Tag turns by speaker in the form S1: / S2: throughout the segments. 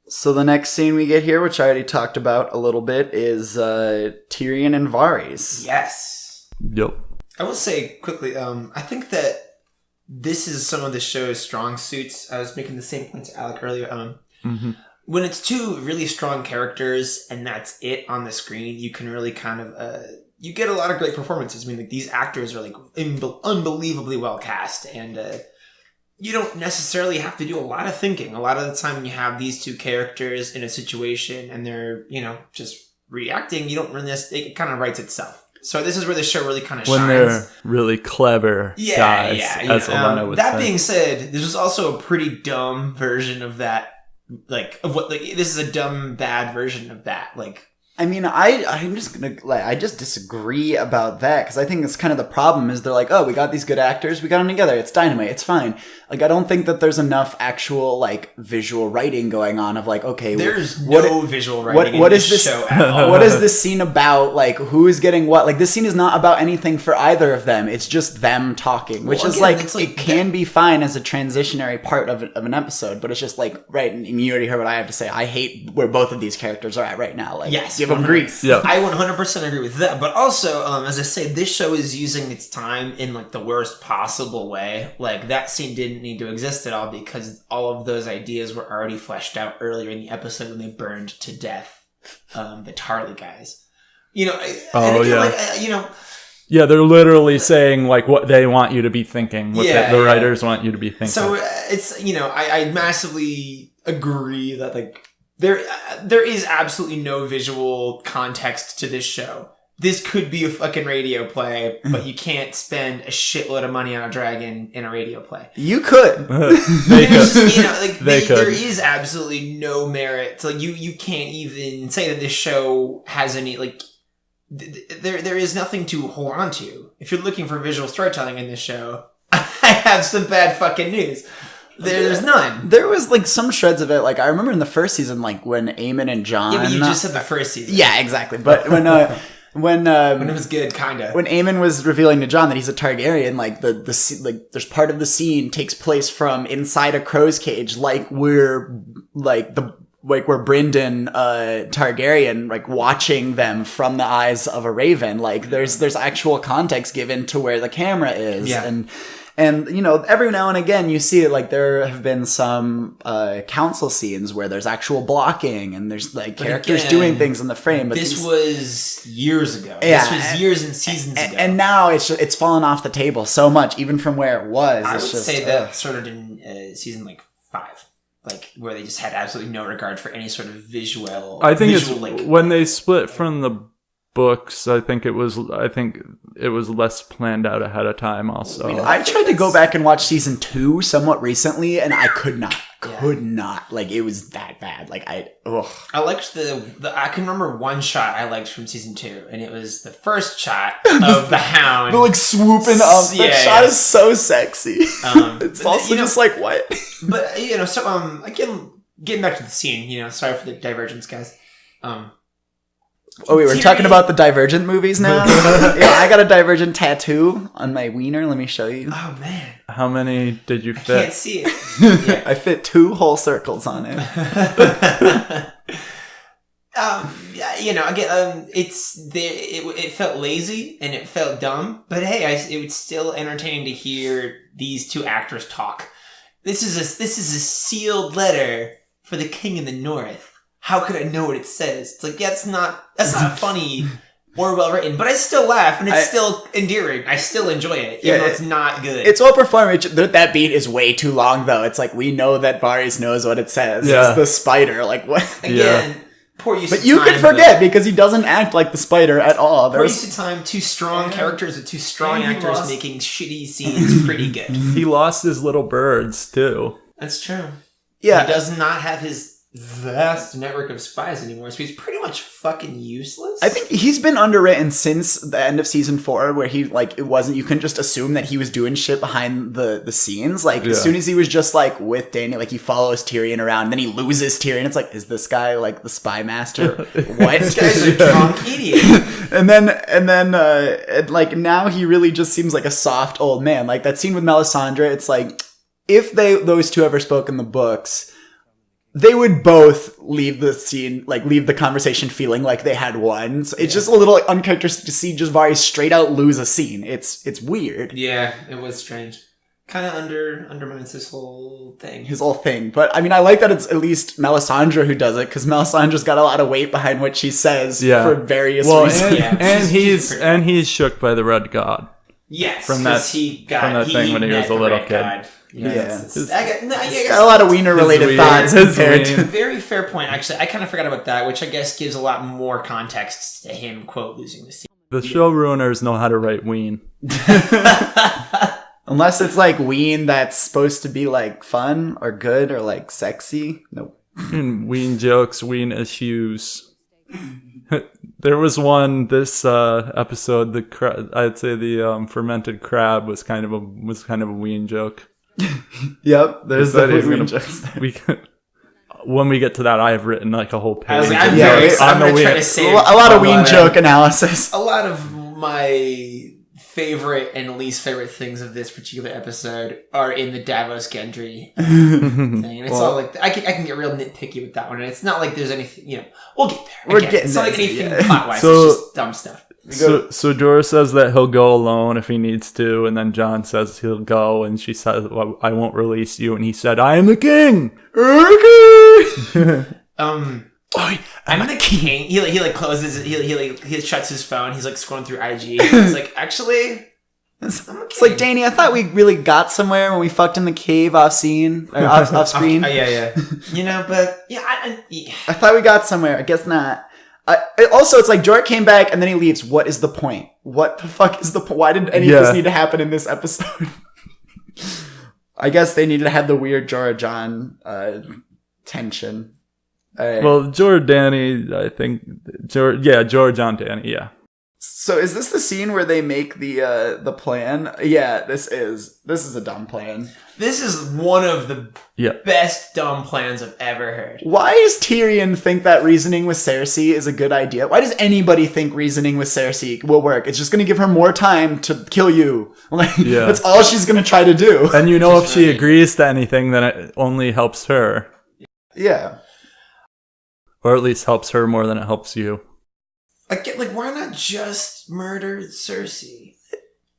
S1: So the next scene we get here, which I already talked about a little bit, is Tyrion and Varys.
S2: Yes.
S3: Yep.
S2: I will say quickly, I think that this is some of the show's strong suits. I was making the same point to Alec earlier. When it's two really strong characters and that's it on the screen, you can really kind of... you get a lot of great performances. I mean, like, these actors are like unbelievably well cast, and you don't necessarily have to do a lot of thinking. A lot of the time when you have these two characters in a situation and they're, just reacting, you don't really it kind of writes itself. So this is where the show really kind of shines.
S3: When they're really clever guys, as Alana would say.
S2: That being said, this was also a pretty dumb version of that. This is a dumb, bad version of that.
S1: I mean, I'm just gonna, I just disagree about that, because I think it's kind of the problem is they're like, oh, we got these good actors, we got them together, it's dynamite, it's fine. I don't think that there's enough actual, visual writing going on of, okay...
S2: There's no visual writing in this show at all.
S1: What is this scene about? Who's getting what? This scene is not about anything for either of them. It's just them talking, which is, it can be fine as a transitionary part of an episode, but it's just, right, and you already heard what I have to say. I hate where both of these characters are at right now.
S2: Yes.
S1: Give them grease.
S3: Yeah.
S2: I 100% agree with that. But also, as I say, this show is using its time in the worst possible way. That scene didn't need to exist at all because all of those ideas were already fleshed out earlier in the episode when they burned to death the Tarly guys.
S3: Yeah, they're literally saying what they want you to be thinking, what the writers want you to be thinking.
S2: So it's I massively agree that there is absolutely no visual context to this show. This could be a fucking radio play, but you can't spend a shitload of money on a dragon in a radio play.
S1: You could.
S3: They could.
S2: There is absolutely no merit. You can't even say that this show has any there is nothing to hold on to. If you're looking for visual storytelling in this show, I have some bad fucking news. There's none.
S1: There was some shreds of it. I remember in the first season, when Aemon and Jon.
S2: Yeah, but you just said the first season.
S1: Yeah, exactly. But when it was good, kinda. When Aemon was revealing to Jon that he's a Targaryen, there's part of the scene takes place from inside a crow's cage, where Brynden Targaryen watching them from the eyes of a raven. There's actual context given to where the camera is.
S2: Yeah.
S1: And every now and again you see it, there have been some council scenes where there's actual blocking and there's characters doing things in the frame. But
S2: this was years ago.
S1: Yeah,
S2: this was years and seasons ago.
S1: And now it's fallen off the table so much, even from where it was.
S2: I would say that started in season 5. Where they just had absolutely no regard for any sort of visual.
S3: I think when they split from the books, I think it was less planned out ahead of time also.
S1: I tried to go back and watch season 2 somewhat recently, and I could not. It was that bad.
S2: I liked I can remember one shot I liked from season 2, and it was the first shot of the Hound.
S1: The swooping up. That shot is so sexy. It's also just what?
S2: But, so, again, getting back to the scene, sorry for the divergence, guys.
S1: Oh, we were talking about the Divergent movies now? Yeah, I got a Divergent tattoo on my wiener. Let me show you.
S2: Oh, man.
S3: How many did you fit?
S2: I can't see it. Yeah.
S1: I fit 2 whole circles on it.
S2: It felt lazy and it felt dumb, but hey, it was still entertaining to hear these two actors talk. This is a sealed letter for the King in the North. How could I know what it says? It's that's not funny or well written, but I still laugh and it's still endearing. I still enjoy it, even though it's not good.
S1: It's well performed. That beat is way too long, though. It's we know that Varys knows what it says. Yeah. It's the spider. What?
S2: Again, poor use of time.
S1: But you can forget because he doesn't act like the spider at all.
S2: Poor use of time. 2 strong characters with 2 strong actors making shitty scenes pretty good.
S3: He lost his little birds, too.
S2: That's true.
S1: Yeah.
S2: He does not have his vast network of spies anymore, so he's pretty much fucking useless.
S1: I think he's been underwritten since the end of season 4, where he it wasn't, you couldn't just assume that he was doing shit behind the scenes. As soon as he was just with Dany, he follows Tyrion around, and then he loses Tyrion. It's is this guy the spy master? What?
S2: This guy's a drunk idiot.
S1: and then now he really just seems like a soft old man. That scene with Melisandre, it's if those two ever spoke in the books, they would both leave the scene, like leave the conversation feeling like they had won. So it's just a little like, uncharacteristic to see Jafari straight out lose a scene. It's weird.
S2: Yeah, it was strange. Kind of undermines his whole thing.
S1: His whole thing. But I mean, I like that it's at least Melisandre who does it, because Melisandre's got a lot of weight behind what she says for various reasons.
S3: And he's shook by the Red God.
S2: Yes,
S3: from that thing when he was a little kid.
S2: God.
S1: Yeah.
S2: I guess
S1: got a lot of wiener-related thoughts.
S2: Very fair point, actually. I kind of forgot about that, which I guess gives a lot more context to him, quote, losing the scene.
S3: The showrunners know how to write ween.
S1: Unless it's like ween that's supposed to be like fun or good or like sexy. Nope.
S3: Ween jokes, ween issues. There was one this episode. I'd say the fermented crab was kind of a ween joke.
S1: Yep, there's definitely ween jokes.
S3: When we get to that, I have written like a whole page.
S2: I'm going to try to save
S1: a lot of ween joke analysis.
S2: A lot of my favorite and least favorite things of this particular episode are in the Davos Gendry thing. And it's all like, I can get real nitpicky with that one. And it's not like there's anything, we'll get there. It's not like anything plot-wise. It's just dumb stuff.
S3: So Jorah says that he'll go alone if he needs to, and then Jon says he'll go, and she says, well, I won't release you, and he said, I am the king!
S2: I'm the king. He like closes. He shuts his phone. He's like scrolling through IG. He's like, actually,
S1: it's like, Danny, I thought we really got somewhere when we fucked in the cave off screen or off screen.
S2: Yeah. But
S1: I thought we got somewhere. I guess not. Also, it's like Jorah came back and then he leaves. What is the point? What the fuck is the point? Why did any of this need to happen in this episode? I guess they needed to have the weird Jorah Jon tension.
S3: Well, Jorah Danny, I think. Jorah Jon Danny, yeah.
S1: So is this the scene where they make the plan? Yeah, this is a dumb plan.
S2: This is one of the best dumb plans I've ever heard.
S1: Why does Tyrion think that reasoning with Cersei is a good idea? Why does anybody think reasoning with Cersei will work? It's just going to give her more time to kill you. That's all she's going to try to do.
S3: And if she agrees to anything, then it only helps her.
S1: Yeah.
S3: Or at least helps her more than it helps you.
S2: Why not just murder Cersei?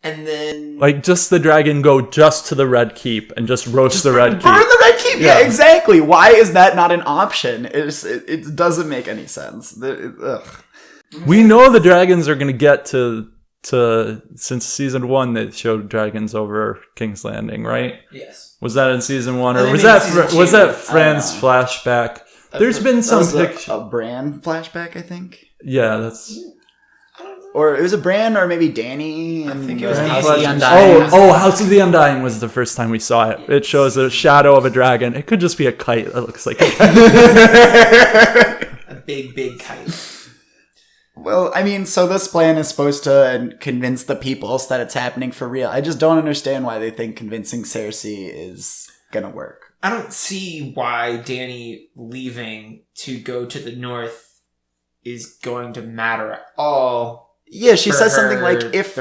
S2: And then...
S3: just the dragon go just to the Red Keep and just roast the Red Keep.
S1: Burn the Red Keep! Yeah, exactly. Why is that not an option? It doesn't make any sense.
S3: We know the dragons are going to get to... Since season 1, they showed dragons over King's Landing, right?
S2: Yes.
S3: Was that in season 1? Or was that Fran's flashback? There's been some picture.
S1: A Bran flashback, I think.
S3: Yeah, that's...
S1: Or it was a Bran, or maybe Danny.
S2: I think it was House
S1: of the Undying.
S3: House of the Undying was the first time we saw it. It shows a shadow of a dragon. It could just be a kite that looks like a kite.
S2: A big kite.
S1: Well, I mean, so this plan is supposed to convince the people so that it's happening for real. I just don't understand why they think convincing Cersei is gonna work.
S2: I don't see why Danny leaving to go to the north is going to matter at all.
S1: Yeah, she says something like, if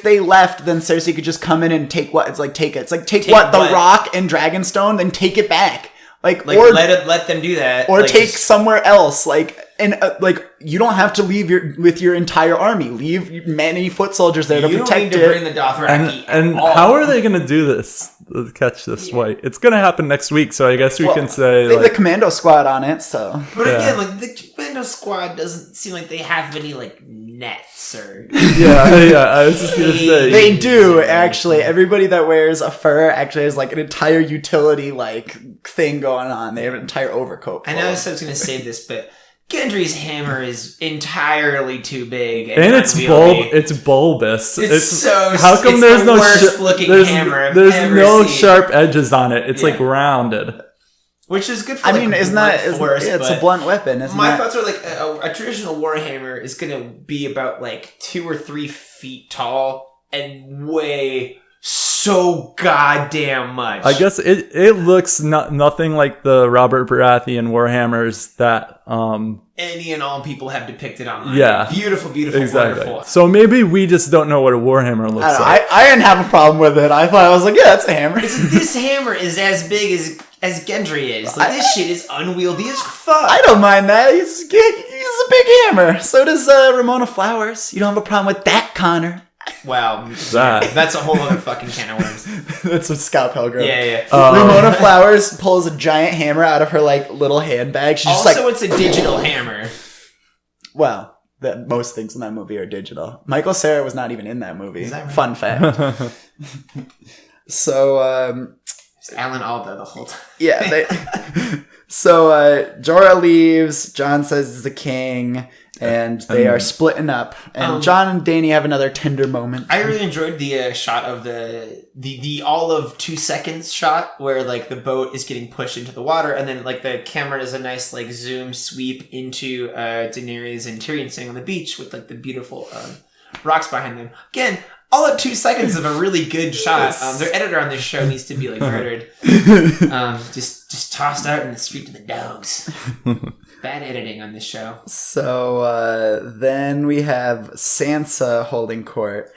S1: they left, then Cersei could just come in and take what? It's like, take it. It's like, take what? The rock and Dragonstone, then take it back. Or
S2: let them do that.
S1: Or take somewhere else. You don't have to leave with your entire army. Leave many foot soldiers there to protect it.
S2: You don't need to bring the Dothraki.
S3: And how are they going to do this? Catch this fight. It's going to happen next week, so I guess we can say
S1: they have the commando squad on it. So,
S2: but again, the commando squad doesn't seem like they have any nets or.
S3: I was just going to say
S1: they do actually. Everybody that wears a fur actually has an entire utility thing going on. They have an entire overcoat.
S2: I know I was going to say this, but Gendry's hammer is entirely too big,
S3: and it's bulbous.
S2: How come there's no worst looking hammer?
S3: There's no sharp edges on it. It's rounded,
S2: which is good for.
S1: It's a blunt weapon.
S2: My thoughts are a traditional warhammer is going to be about 2 or 3 feet tall and weigh so so goddamn much.
S3: I guess it looks nothing like the Robert Baratheon Warhammers that
S2: any and all people have depicted online.
S3: Yeah.
S2: Beautiful,
S3: exactly.
S2: wonderful.
S3: So maybe we just don't know what a Warhammer looks like.
S1: I didn't have a problem with it. I was like, yeah, that's a hammer.
S2: This hammer is as big as Gendry is. Like, this shit is unwieldy as fuck.
S1: I don't mind that. He's a big hammer. So does Ramona Flowers. You don't have a problem with that, Connor.
S2: Wow. That's a whole other fucking can of worms.
S1: That's what Scott Pilgrim.
S2: Yeah.
S1: Ramona Flowers pulls a giant hammer out of her like little handbag. She's
S2: also,
S1: just like,
S2: it's a digital hammer.
S1: Well, most things in that movie are digital. Michael Cera was not even in that movie.
S2: Is that right?
S1: Fun fact. So,
S2: it's Alan Alda the whole time.
S1: Yeah. So Jorah leaves. Jon says he's the king. And they are splitting up. And Jon and Dany have another tender moment.
S2: I really enjoyed the shot of the all of 2 seconds shot where like the boat is getting pushed into the water, and then like the camera does a nice like zoom sweep into Daenerys and Tyrion sitting on the beach with like the beautiful rocks behind them. Again, all of 2 seconds of a really good shot. Their editor on this show needs to be like murdered. Just tossed out in the street to the dogs. Bad editing on this show.
S1: So then we have Sansa holding court.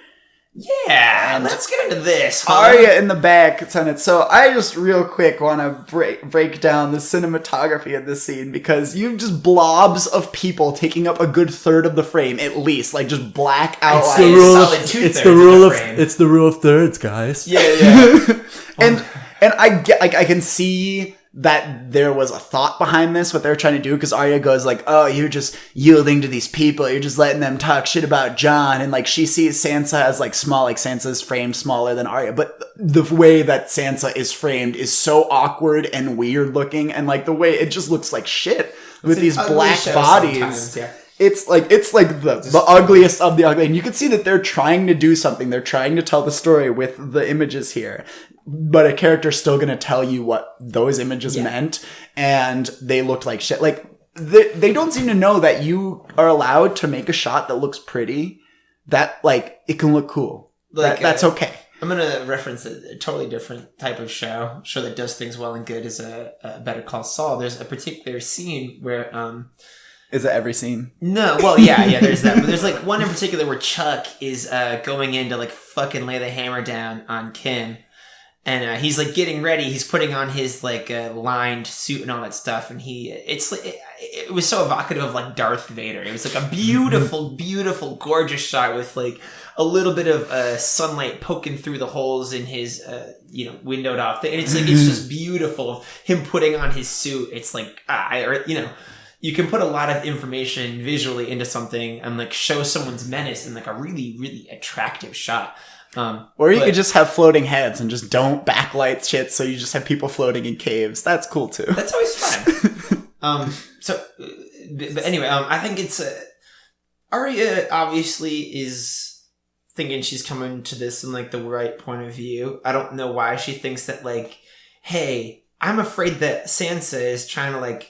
S2: Yeah, and let's get into this.
S1: Arya in the back. So I just real quick want to break down the cinematography of this scene, because you have just blobs of people taking up a good third of the frame, at least, like just black outlines.
S3: It's the rule of thirds, guys.
S2: Yeah.
S1: and I get, like, I can see that there was a thought behind this, what they're trying to do, because Arya goes like, oh, you're just yielding to these people, you're just letting them talk shit about Jon, and like she sees Sansa as like small, like Sansa's framed smaller than Arya, but the way that Sansa is framed is so awkward and weird looking, and like the way it just looks like shit with these black bodies. Yeah. It's like the ugliest of the ugly, and you can see that they're trying to do something. They're trying to tell the story with the images here, but a character's still going to tell you what those images meant, and they looked like shit. Like they don't seem to know that you are allowed to make a shot that looks pretty, that like it can look cool. Like that's okay.
S2: I'm gonna reference a totally different type of show that does things well and good. Is a Better Call Saul. There's a particular scene where
S1: Is it every scene?
S2: No, well, yeah, there's that. But there's like one in particular where Chuck is going in to like fucking lay the hammer down on Kim. And he's like getting ready. He's putting on his like lined suit and all that stuff. And it was so evocative of like Darth Vader. It was like a beautiful, beautiful, gorgeous shot with like a little bit of sunlight poking through the holes in his windowed off thing. And it's just beautiful. Him putting on his suit. It's like you can put a lot of information visually into something and like show someone's menace in like a really, really attractive shot.
S1: Or you could just have floating heads and just don't backlight shit, so you just have people floating in caves. That's cool too.
S2: That's always fun. But anyway, I think it's Arya obviously is thinking she's coming to this in like the right point of view. I don't know why she thinks that like, hey, I'm afraid that Sansa is trying to like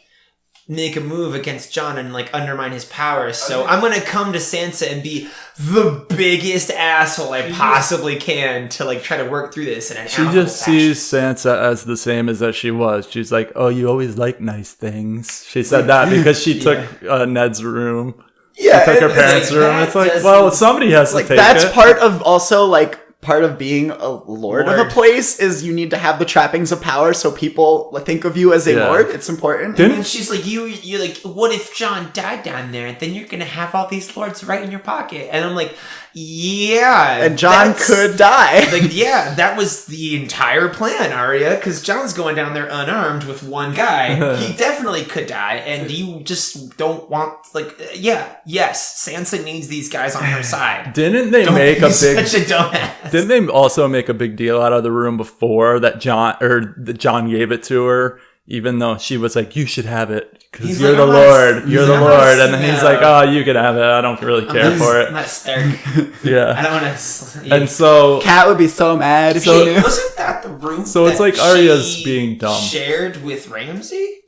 S2: make a move against Jon and like undermine his powers. So I'm going to come to Sansa and be the biggest asshole I possibly can to like try to work through this in an
S3: She just sees Sansa as the same as that she was. She's like, oh, you always like nice things. She said that because she took Ned's room.
S1: Yeah.
S3: She took her parents' room. It's like, well, somebody has to take
S1: that's
S3: it.
S1: Part of also like part of being a lord of a place is you need to have the trappings of power so people think of you as a lord. It's important.
S2: And she's like, you're like, what if Jon died down there? Then you're going to have all these lords right in your pocket. And I'm like, yeah.
S1: And Jon could die.
S2: Like, yeah, that was the entire plan, Arya, because Jon's going down there unarmed with one guy. He definitely could die. And you just don't want, like, yes, Sansa needs these guys on her side.
S3: Didn't they make a big...
S2: Such a dumbass.
S3: Didn't they also make a big deal out of the room before that Jon gave it to her, even though she was like, you should have it because you're the Lord. You're the Lord. And then he's like, oh, you can have it. I don't really care for it.
S2: I'm not Stark.
S3: Yeah.
S2: I don't want to.
S3: And so
S1: Kat would be so mad if she knew.
S2: Wasn't that the room?
S3: So it's like Arya's being dumb.
S2: Shared with Ramsay?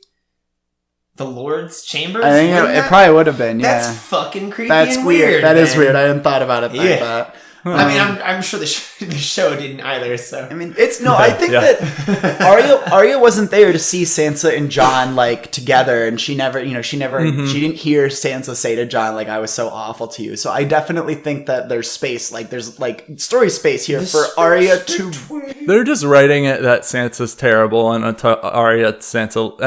S2: The Lord's chambers?
S1: I think it probably would have been, yeah.
S2: That's fucking creepy.
S1: That's
S2: and
S1: weird. That
S2: man.
S1: is weird. I hadn't thought about it like that.
S2: I mean, I'm sure the show didn't either. So
S1: I mean, I think that Arya wasn't there to see Sansa and Jon like together, and she never she didn't hear Sansa say to Jon like, "I was so awful to you." So I definitely think that there's space, like there's like story space here for Arya to.
S3: They're just writing it that Sansa's terrible and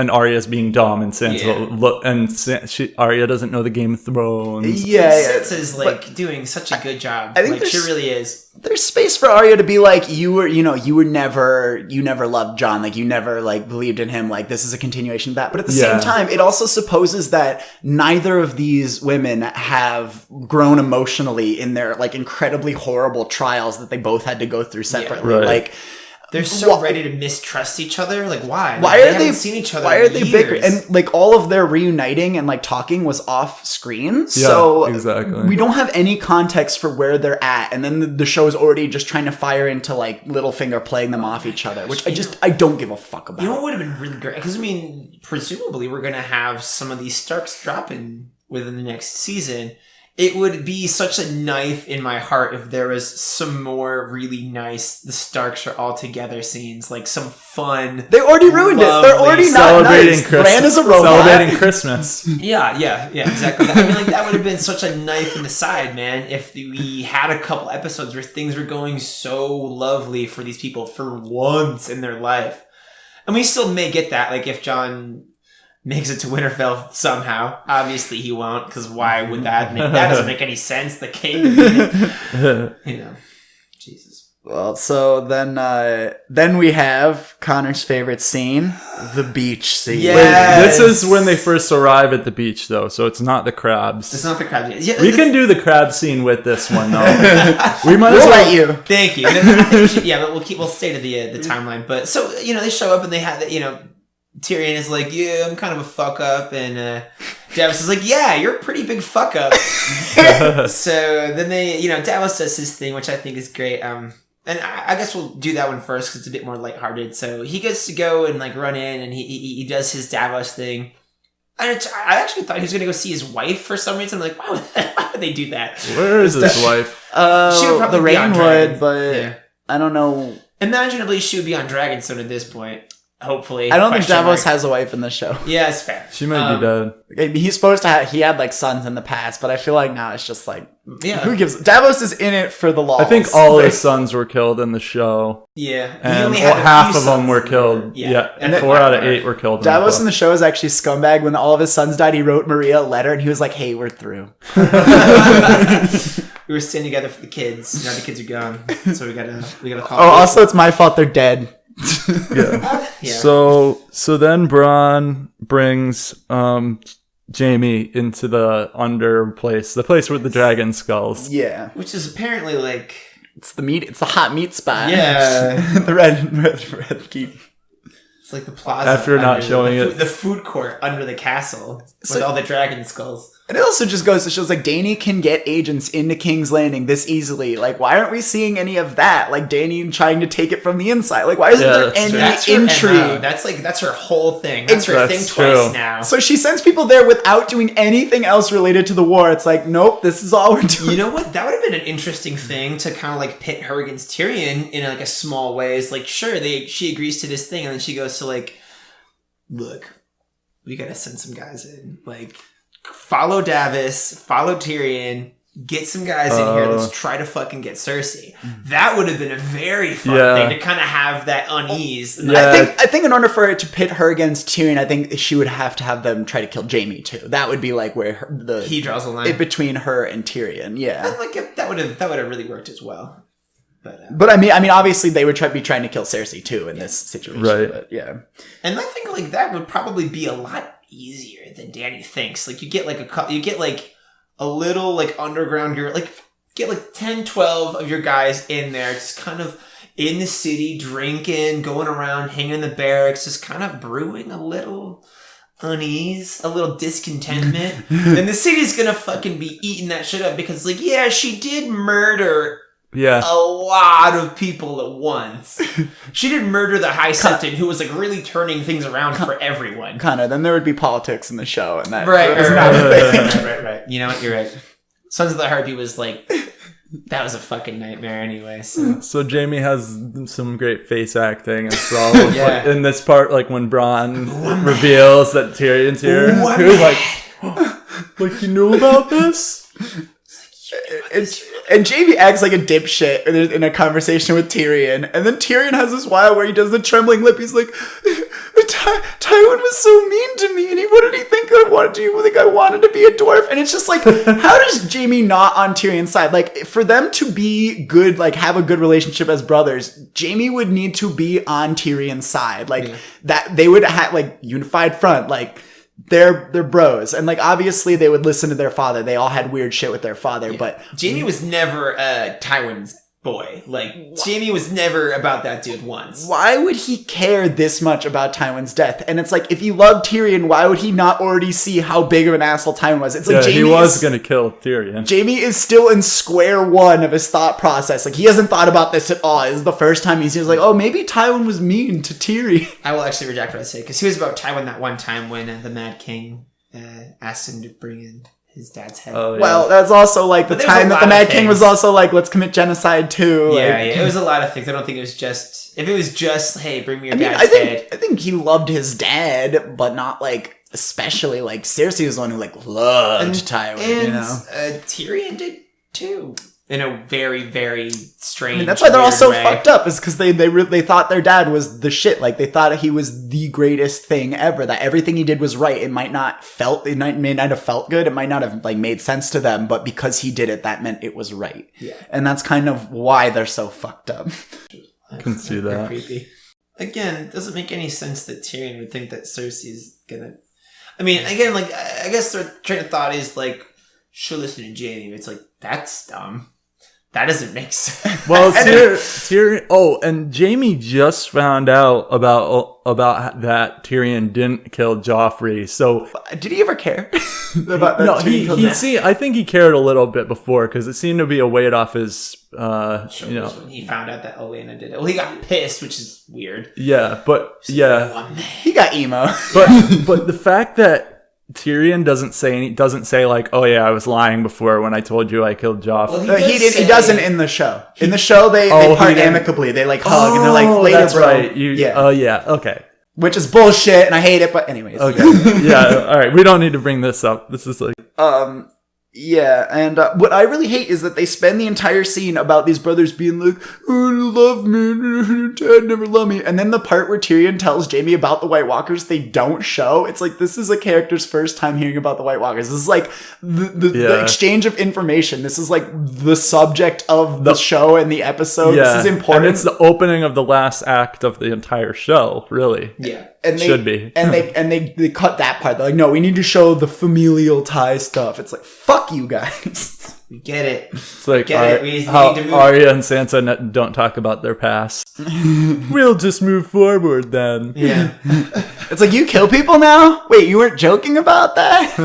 S3: Arya's being dumb and Sansa Arya doesn't know the Game of Thrones.
S1: Yeah,
S2: Sansa's like doing such a good job. I think she really is.
S1: There's space for Arya to be like, you never loved Jon, like you never like believed in him, like this is a continuation of that. But at the same time, it also supposes that neither of these women have grown emotionally in their like incredibly horrible trials that they both had to go through separately.
S3: Right.
S1: Like
S2: they're so ready to mistrust each other. Like why?
S1: Why
S2: like,
S1: are they
S2: haven't seen each other?
S1: Why are they
S2: years.
S1: bickering? And like all of their reuniting and like talking was off screen, so
S3: exactly.
S1: we don't have any context for where they're at. And then the show is already just trying to fire into like Littlefinger playing them off each other, which I don't give a fuck about.
S2: You know what would have been really great? Because I mean, presumably we're gonna have some of these Starks dropping within the next season. It would be such a knife in my heart if there was some more really nice the Starks are all together scenes, like some fun.
S1: They already ruined it. They're already not nice. Bran is a robot.
S3: Celebrating Christmas.
S2: Yeah, exactly. I mean, like that would have been such a knife in the side, man. If we had a couple episodes where things were going so lovely for these people for once in their life, and we still may get that. Like if Jon makes it to Winterfell somehow. Obviously he won't, because why would that make... That doesn't make any sense. The king... Jesus.
S1: Well, so then we have Connor's favorite scene, the beach scene.
S2: Yes.
S3: Wait, this is when they first arrive at the beach, though, so it's not the crabs.
S2: It's not the crabs. Yeah,
S3: we can do the crab scene with this one, though. We might as
S1: well
S3: well...
S1: let you.
S2: Thank you. But we'll stay to the timeline. But so, they show up and they have Tyrion is like, yeah, I'm kind of a fuck up, and Davos is like, yeah, you're a pretty big fuck up. So then they, Davos does his thing, which I think is great. And I guess we'll do that one first because it's a bit more lighthearted. So he gets to go and like run in, and he does his Davos thing. And I actually thought he was going to go see his wife for some reason. I'm like, why would they do that?
S3: Where is his wife?
S2: She would probably
S1: the
S2: be on
S1: Rainwood, but I don't know.
S2: Imaginably, she would be on Dragonstone at this point. Hopefully.
S1: I don't think Davos has a wife in the show.
S2: Yeah, it's fair.
S3: She might be dead.
S1: He's supposed to have... He had, like, sons in the past, but I feel like now it's just, like...
S2: Yeah.
S1: Who gives... Davos is in it for the laws.
S3: I think all his sons were killed in the show.
S2: Yeah.
S3: And half of them were killed. Yeah. And 4 out of 8 were killed.
S1: Davos in the show is actually scumbag. When all of his sons died, he wrote Maria a letter, and he was like, hey, we're through.
S2: We were staying together for the kids. Now the kids are gone. So we gotta call
S1: also, it's my fault they're dead.
S3: Yeah. So then Bronn brings Jaime into the under place, the place with the dragon skulls.
S1: Yeah,
S2: which is apparently like
S1: it's the hot meat spot.
S2: Yeah,
S1: the red keep.
S2: It's like the plaza
S3: after not showing
S2: the food court under the castle with all the dragon skulls.
S1: And it also just goes to show like Dany can get agents into King's Landing this easily. Like, why aren't we seeing any of that? Like Dany trying to take it from the inside. Like, why isn't there any intrigue?
S2: That's her whole thing. That's her thing twice now.
S1: So she sends people there without doing anything else related to the war. It's like, nope, this is all we're doing.
S2: You know what? That would have been an interesting thing to kind of like pit her against Tyrion in like a small way. It's like, sure, she agrees to this thing, and then she goes to like, look, we gotta send some guys in, like. Follow Davos, follow Tyrion, get some guys in here. Let's try to fucking get Cersei. That would have been a very fun thing to kind of have that unease.
S1: Yeah. I think in order for it to pit her against Tyrion, I think she would have to have them try to kill Jaime too. That would be like where
S2: he draws a line
S1: between her and Tyrion. Yeah,
S2: and like that would have really worked as well.
S1: But I mean, obviously they would be trying to kill Cersei too in this situation.
S3: Right?
S1: But, yeah,
S2: and I think like that would probably be a lot easier than Dany thinks. Like you get like a little like underground, get like 10, 12 of your guys in there, just kind of in the city, drinking, going around, hanging in the barracks, just kind of brewing a little unease, a little discontentment. And the city's gonna fucking be eating that shit up because like, yeah, she did murder a lot of people at once. She did murder the High Septon, who was like really turning things around for everyone.
S1: Connor, then there would be politics in the show, and that
S2: right. You know what? You're right. Sons of the Harpy was like That was a fucking nightmare anyway. So
S3: Jamie has some great face acting as well.
S2: Yeah.
S3: Like, in this part, like when Bronn reveals that Tyrion's here, he was like, you know about this?
S1: And Jamie acts like a dipshit in a conversation with Tyrion, and then Tyrion has this wild where he does the trembling lip. He's like, Tywin was so mean to me, and what did he think I wanted? Do you think I wanted to be a dwarf? And it's just like, how does Jamie not on Tyrion's side? Like, for them to be good, like have a good relationship as brothers, Jamie would need to be on Tyrion's side. Like that, they would have like unified front, like. They're bros, and like obviously they would listen to their father. They all had weird shit with their father, but
S2: Jamie was never Tywin's boy. Like Jamie was never about that dude once.
S1: Why would he care this much about Tywin's death? And it's like, if he loved Tyrion, why would he not already see how big of an asshole Tywin was? It's like
S3: Jamie he was gonna kill Tyrion.
S1: Jamie is still in square one of his thought process. Like he hasn't thought about this at all. This is the first time he's like, oh, maybe Tywin was mean to Tyrion.
S2: I will actually reject what I say, because he was about Tywin that one time when the Mad King asked him to bring in his dad's head.
S3: Oh, yeah.
S1: Well, that's also like the time that the Mad King was also like, let's commit genocide too.
S2: Yeah,
S1: like,
S2: it was a lot of things. I don't think it was just, if it was just, hey, bring me your dad's head.
S1: I think he loved his dad, but not like, especially like Cersei was the one who like loved Tywin,
S2: and
S1: you know?
S2: Tyrion did too. In a very, very strange.
S1: I mean, that's why they're all so
S2: way.
S1: fucked up, is because they thought their dad was the shit. Like they thought he was the greatest thing ever. That everything he did was right. It may not have felt good. It might not have like made sense to them, but because he did it, that meant it was right.
S2: Yeah,
S1: and that's kind of why they're so fucked up.
S3: I can see that.
S2: Creepy. Again, it doesn't make any sense that Tyrion would think that Cersei's gonna. I mean, again, like I guess their train of thought is like, she'll listen to Jaime. It's like, that's dumb. That doesn't make sense.
S3: Well, Tyrion. Oh, and Jamie just found out about that Tyrion didn't kill Joffrey. So
S1: did he ever care about that?
S3: No, I think he cared a little bit before, because it seemed to be a weight off his. When
S2: he found out that Olenna did it. Well, he got pissed, which is weird.
S3: Yeah, but
S1: he got emo.
S3: But the fact that Tyrion doesn't say like, oh yeah, I was lying before when I told you I killed Joffrey.
S2: Well,
S1: he doesn't in the show. In the show, they part amicably. They like hug and they're like, later,
S3: that's
S1: bro.
S3: Right. Oh yeah. Okay.
S1: Which is bullshit, and I hate it. But anyways.
S3: Okay. Yeah. All right. We don't need to bring this up. This is like.
S1: Yeah, and what I really hate is that they spend the entire scene about these brothers being like, oh, you love me, Dad never loved me. And then the part where Tyrion tells Jaime about the White Walkers, they don't show. It's like, this is a character's first time hearing about the White Walkers. This is like the exchange of information. This is like the subject of the show and the episode. Yeah. This is important.
S3: And it's the opening of the last act of the entire show, really.
S2: Yeah.
S1: And
S3: should be.
S1: And they cut that part. They're like, no, we need to show the familial tie stuff. It's like, fuck you guys.
S2: We get it.
S3: It's like how Arya and Sansa don't talk about their past. We'll just move forward then.
S2: Yeah.
S1: It's like, you kill people now? Wait, you weren't joking about that?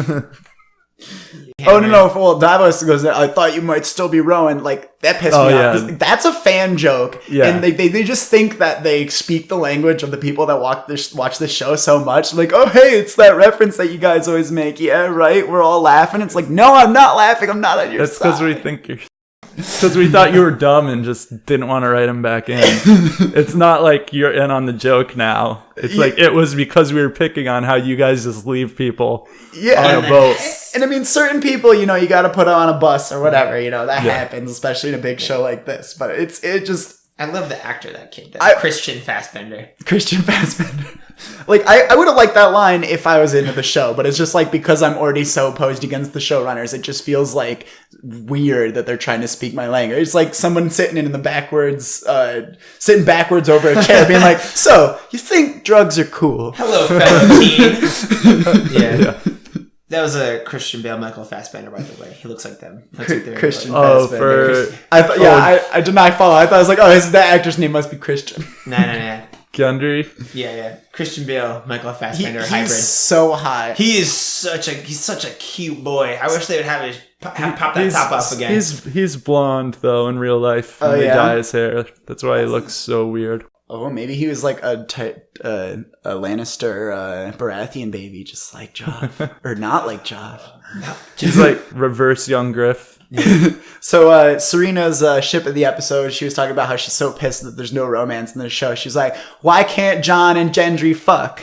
S1: Oh, no. Well, Davos goes, I thought you might still be Rowan. Like, that pissed me off. That's a fan joke. Yeah. And they just think that they speak the language of the people that watch this show so much. Like, oh, hey, it's that reference that you guys always make. Yeah, right? We're all laughing. It's like, no, I'm not laughing. I'm not on your side.
S3: That's because we think you're... Because we thought you were dumb and just didn't want to write him back in. It's not like you're in on the joke now. It's like it was because we were picking on how you guys just leave people on a boat.
S1: And I mean, certain people, you got to put on a bus or whatever. That happens, especially in a big show like this. But it just...
S2: I love the actor, that kid. Christian Fassbender. Like, I would have liked that line if I was into the show, but it's just like, because I'm already so opposed against the showrunners, it just feels like weird that they're trying to speak my language. It's like someone sitting backwards over a chair being like, so, you think drugs are cool? Hello, fellow teen. Yeah. That was a Christian Bale, Michael Fassbender, by the way. He looks like them.
S1: Christian Fassbender. I did not follow. I thought I was like, that actor's name must be Christian.
S2: Nah.
S3: Gendry.
S2: Yeah. Christian Bale, Michael Fassbender
S1: He's
S2: hybrid.
S1: so hot.
S2: He's such a cute boy. I wish they would have pop that top off again.
S3: He's blonde though in real life. When they dye his hair. That's why he looks so weird.
S1: Oh, maybe he was like a Lannister Baratheon baby, just like Joff. Or not like Joff.
S3: He's like reverse young Griff.
S1: So Serena's ship of the episode, she was talking about how she's so pissed that there's no romance in the show. She's like, why can't John and Gendry fuck?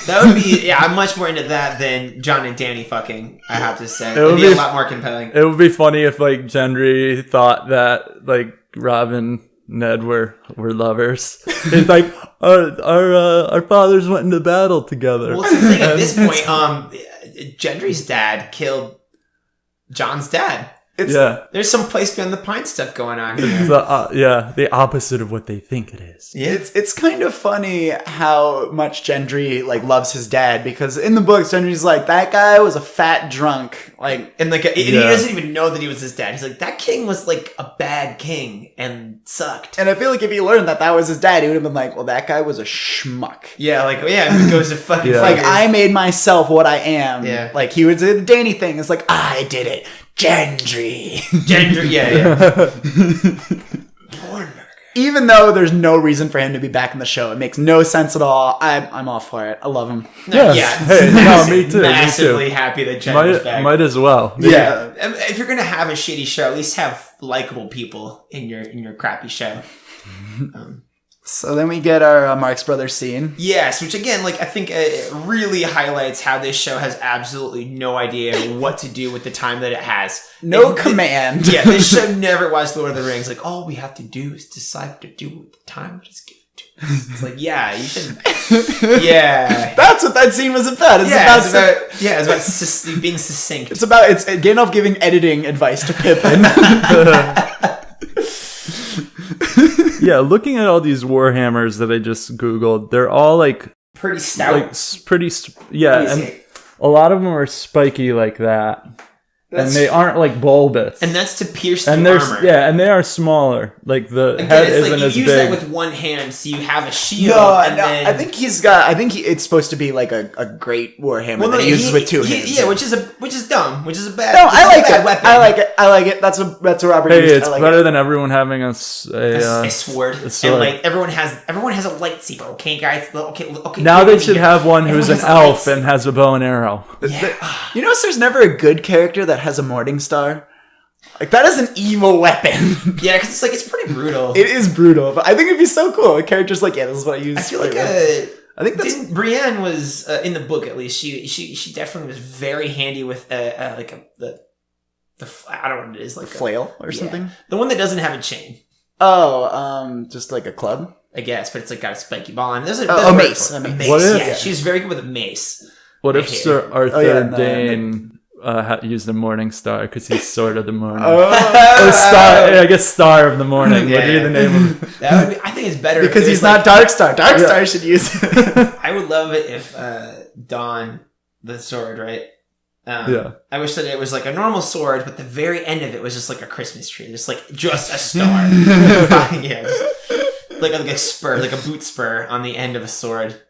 S2: That would be, I'm much more into that than John and Dany fucking, I have to say. It would be a lot more compelling.
S3: It would be funny if, like, Gendry thought that, like, Rob and Ned were lovers. It's like, our fathers went into battle together.
S2: Well, that's the thing, at this point, Gendry's dad killed John's dad. There's some place beyond the pine stuff going on here.
S3: The opposite of what they think it is.
S2: Yeah.
S1: It's kind of funny how much Gendry like loves his dad, because in the books Gendry's like, that guy was a fat drunk, like,
S2: and he doesn't even know that he was his dad. He's like, that king was like a bad king and sucked.
S1: And I feel like if he learned that was his dad, he would have been like, well, that guy was a schmuck.
S2: Yeah, like, he goes to fucking
S1: like, I made myself what I am.
S2: Yeah.
S1: Like, he would say the Dany thing. It's like, I did it. Gendry,
S2: yeah.
S1: Even though there's no reason for him to be back in the show, it makes no sense at all. I'm all for it. I love him.
S3: Me too.
S2: Massively happy that Gendry's back.
S3: Might as well.
S2: Yeah. If you're gonna have a shitty show, at least have likable people in your crappy show.
S1: So then we get our Marx Brothers scene.
S2: Yes, which again, like, I think it really highlights how this show has absolutely no idea what to do with the time that it has.
S1: No command.
S2: This show never watched Lord of the Rings. Like, all we have to do is decide what to do with the time that is given to us. It's like, you should. Yeah.
S1: That's what that scene was about. It's
S2: about being succinct.
S1: It's Gandalf giving editing advice to Pippin.
S3: Yeah, looking at all these Warhammers that I just Googled, they're all like
S2: pretty stout.
S3: And a lot of them are spiky like that. And they aren't like bulbous.
S2: And that's to pierce the armor.
S3: Yeah, and they are smaller. Like the head isn't as big. You use that
S2: with one hand, so you have a shield.
S1: I think it's supposed to be like a great Warhammer that he uses with two hands.
S2: Yeah, which is dumb. Which is a bad.
S1: No, I like
S2: it. Weapon.
S1: I like it. That's what Robert
S3: used.
S1: Hey,
S3: it's better than everyone having a
S2: sword. And like everyone has a lightsaber. Okay, guys. Okay.
S3: Now they should have one who's an elf and has a bow and arrow.
S1: Yeah. You notice there's never a good character that has a Morning Star. Like, that is an evil weapon.
S2: Yeah, because it's pretty brutal.
S1: It is brutal, but I think it'd be so cool. A character's like, this is what I use.
S2: I feel like
S1: I think that's
S2: Brienne was in the book, at least. She definitely was very handy with I don't know what it is, like
S1: a flail or something.
S2: The one that doesn't have a chain.
S1: Just like a club,
S2: I guess, but it's like got a spiky ball and there's a
S1: mace.
S2: A mace. She's very good with a mace.
S3: What if Sir Arthur Dane used the Morning Star because he's Sword of the Morning? I guess Star of the Morning would be the name of it.
S2: That would be, I think it's better
S1: because he's not Dark Star. Dark Star should use it.
S2: I would love it if Dawn, the sword, right? I wish that it was like a normal sword, but the very end of it was just like a Christmas tree, just a star. Like a spur, like a boot spur on the end of a sword.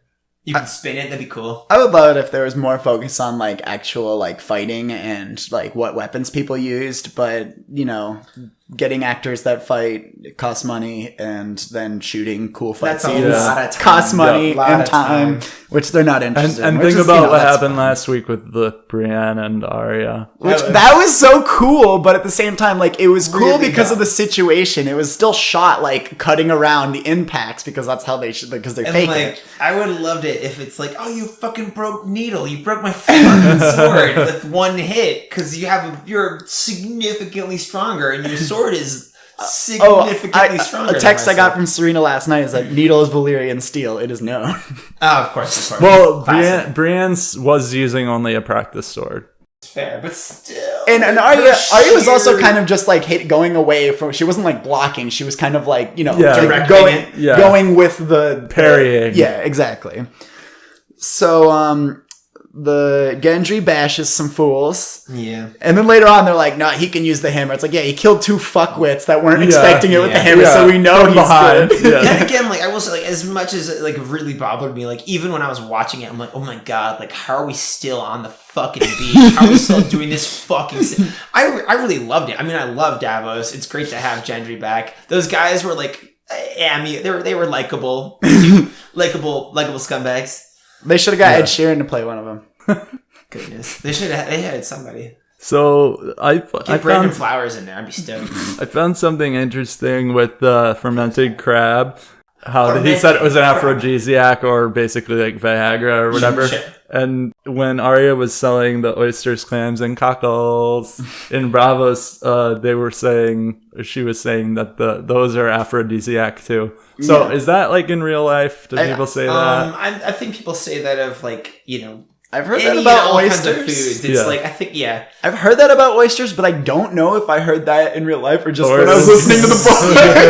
S2: You can spin it, that'd be cool.
S1: I would love it if there was more focus on like actual like fighting and like what weapons people used, but getting actors that fight costs money, and then shooting cool fight scenes costs money and time, which they're not interested in.
S3: And think about what happened last week with the Brienne and Arya.
S1: That was so cool, but at the same time, like, it was cool because of the situation. It was still shot like cutting around the impacts because that's how they should, because they're fake it.
S2: I would have loved it if it's like, oh, you fucking broke Needle, you broke my fucking sword with one hit because you're significantly stronger and your sword is significantly stronger.
S1: A text I got from Serena last night is that Needle is Valyrian steel. It is known.
S2: Oh, of course.
S3: Well, Brienne was using only a practice sword.
S2: Fair, but still.
S1: And Arya was also kind of just like going away from. She wasn't like blocking. She was kind of like going with the
S3: parrying.
S1: Yeah, exactly. So the Gendry bashes some fools.
S2: Yeah.
S1: And then later on, they're like, no, he can use the hammer. It's like, he killed two fuckwits that weren't expecting it with the hammer, so we know he's behind.
S2: Good. And again, like, I will say, like, as much as it, like, really bothered me, like, even when I was watching it, I'm like, oh my god, like, how are we still on the fucking beach? How are we still doing this fucking I really loved it. I mean, I love Davos. It's great to have Gendry back. Those guys were, like, they were likable. likable scumbags.
S1: They should have got Ed Sheeran to play one of them.
S2: Goodness. They had somebody.
S3: So I
S2: Brandon
S3: found
S2: Flowers in there. I'd be stoked.
S3: I found something interesting with the fermented crab. How he said it was an aphrodisiac or basically like Viagra or whatever.
S2: Sure.
S3: And when Arya was selling the oysters, clams, and cockles in Bravos, she was saying that those are aphrodisiac too. So is that like in real life? Do people say that?
S2: I think people say that of like,
S1: I've heard that about oysters.
S2: Foods. It's like, I think,
S1: I've heard that about oysters, but I don't know if I heard that in real life or just when I was listening to the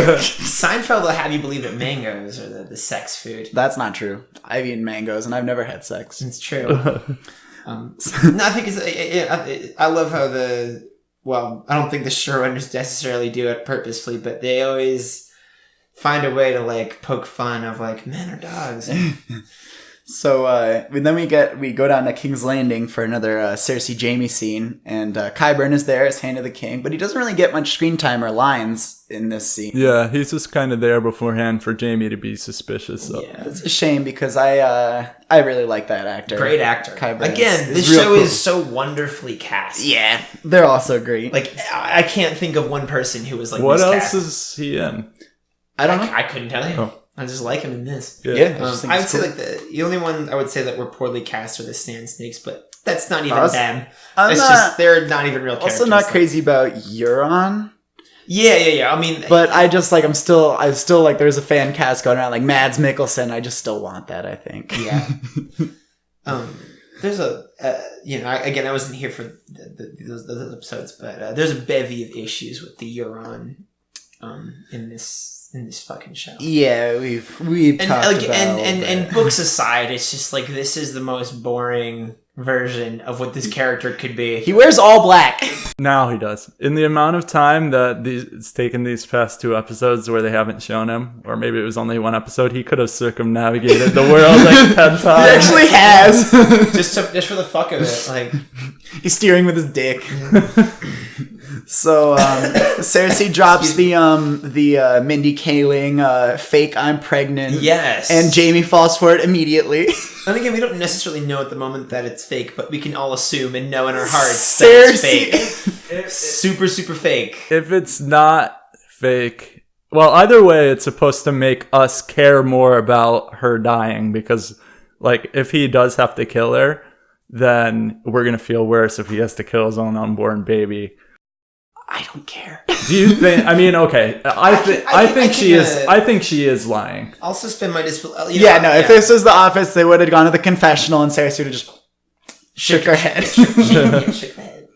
S1: book.
S2: Seinfeld will have you believe that mangoes are the sex food.
S1: That's not true. I've eaten mangoes and I've never had sex.
S2: It's true. No, I think I love how I don't think the showrunners necessarily do it purposefully, but they always find a way to like poke fun of like men or dogs.
S1: So then we go down to King's Landing for another Cersei Jaime scene, and Qyburn is there as Hand of the King, but he doesn't really get much screen time or lines in this scene.
S3: Yeah, he's just kind of there beforehand for Jaime to be suspicious of.
S1: Yeah, it's a shame because I really like that actor.
S2: Great actor.
S1: Qyburn
S2: Again, this show is so wonderfully cast.
S1: Yeah, they're all so great.
S2: Like I can't think of one person who was like.
S3: What else is he in?
S2: I don't know. I couldn't tell you.
S3: Oh.
S2: I just like him in this.
S1: Yeah.
S2: I would say like the only one I would say that were poorly cast are the Sand Snakes, but that's not even them. They're not even real characters.
S1: Also not crazy about Euron.
S2: Yeah. I mean,
S1: but I just like I'm still like there's a fan cast going around like Mads Mikkelsen. I just still want that. I think.
S2: Yeah. There's again I wasn't here for those episodes, but there's a bevy of issues with the Euron in this fucking show.
S1: Yeah, we've talked about
S2: and books aside, it's just like this is the most boring version of what this character could be.
S1: He wears all black.
S3: Now he does. In the amount of time that it's taken these past 2 episodes where they haven't shown him, or maybe it was only 1 episode, he could have circumnavigated the world like 10 times.
S1: He actually has.
S2: just for the fuck of it, like
S1: he's steering with his dick. So Cersei drops the Mindy Kaling fake I'm pregnant.
S2: Yes.
S1: And Jaime falls for it immediately.
S2: And again, we don't necessarily know at the moment that it's fake, but we can all assume and know in our hearts that it's fake. Super, super fake.
S3: If it's not fake, well, either way, it's supposed to make us care more about her dying because, like, if he does have to kill her, then we're gonna feel worse if he has to kill his own unborn baby.
S1: I don't care.
S3: Do you think? I mean, okay. I think she is. I think she is lying.
S2: I'll suspend my disbelief.
S1: If this was The Office, they would have gone to the confessional, and Cersei would have just shook her head.
S2: Shook her head.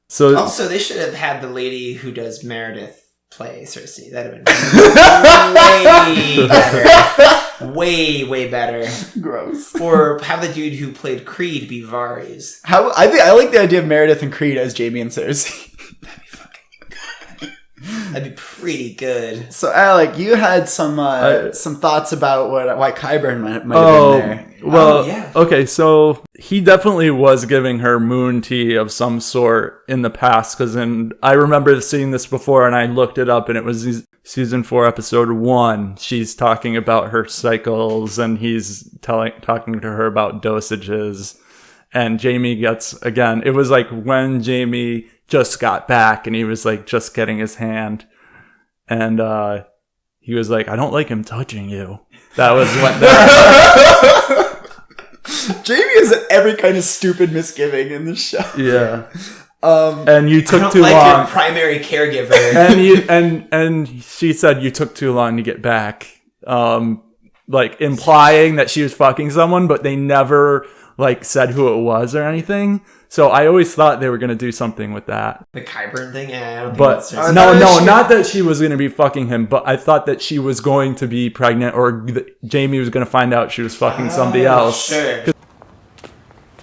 S3: So
S2: also, they should have had the lady who does Meredith play Cersei. That'd have been way better.
S1: Gross.
S2: Or have the dude who played Creed be Varys.
S1: I like the idea of Meredith and Creed as Jaime and Cersei.
S2: That'd be fucking good. That'd be pretty good.
S1: So Alec, you had some thoughts about why Qyburn might have been there.
S3: Well,
S2: yeah.
S3: Okay, so he definitely was giving her moon tea of some sort in the past, because I remember seeing this before, and I looked it up, and it was season 4, episode 1. She's talking about her cycles, and he's talking to her about dosages, and Jaime gets, again, it was like when Jaime just got back, and he was like just getting his hand, and he was like, I don't like him touching you. That was what
S1: Jaime has every kind of stupid misgiving in this show.
S3: Yeah. And you took too long.
S2: Your primary caregiver.
S3: and she said you took too long to get back. Like implying that she was fucking someone, but they never like said who it was or anything. So I always thought they were going to do something with that.
S2: The Qyburn thing? Yeah, I don't think
S3: but
S2: that's
S3: not that she was going to be fucking him, but I thought that she was going to be pregnant, or Jaime was going to find out she was fucking somebody else.
S2: Sure.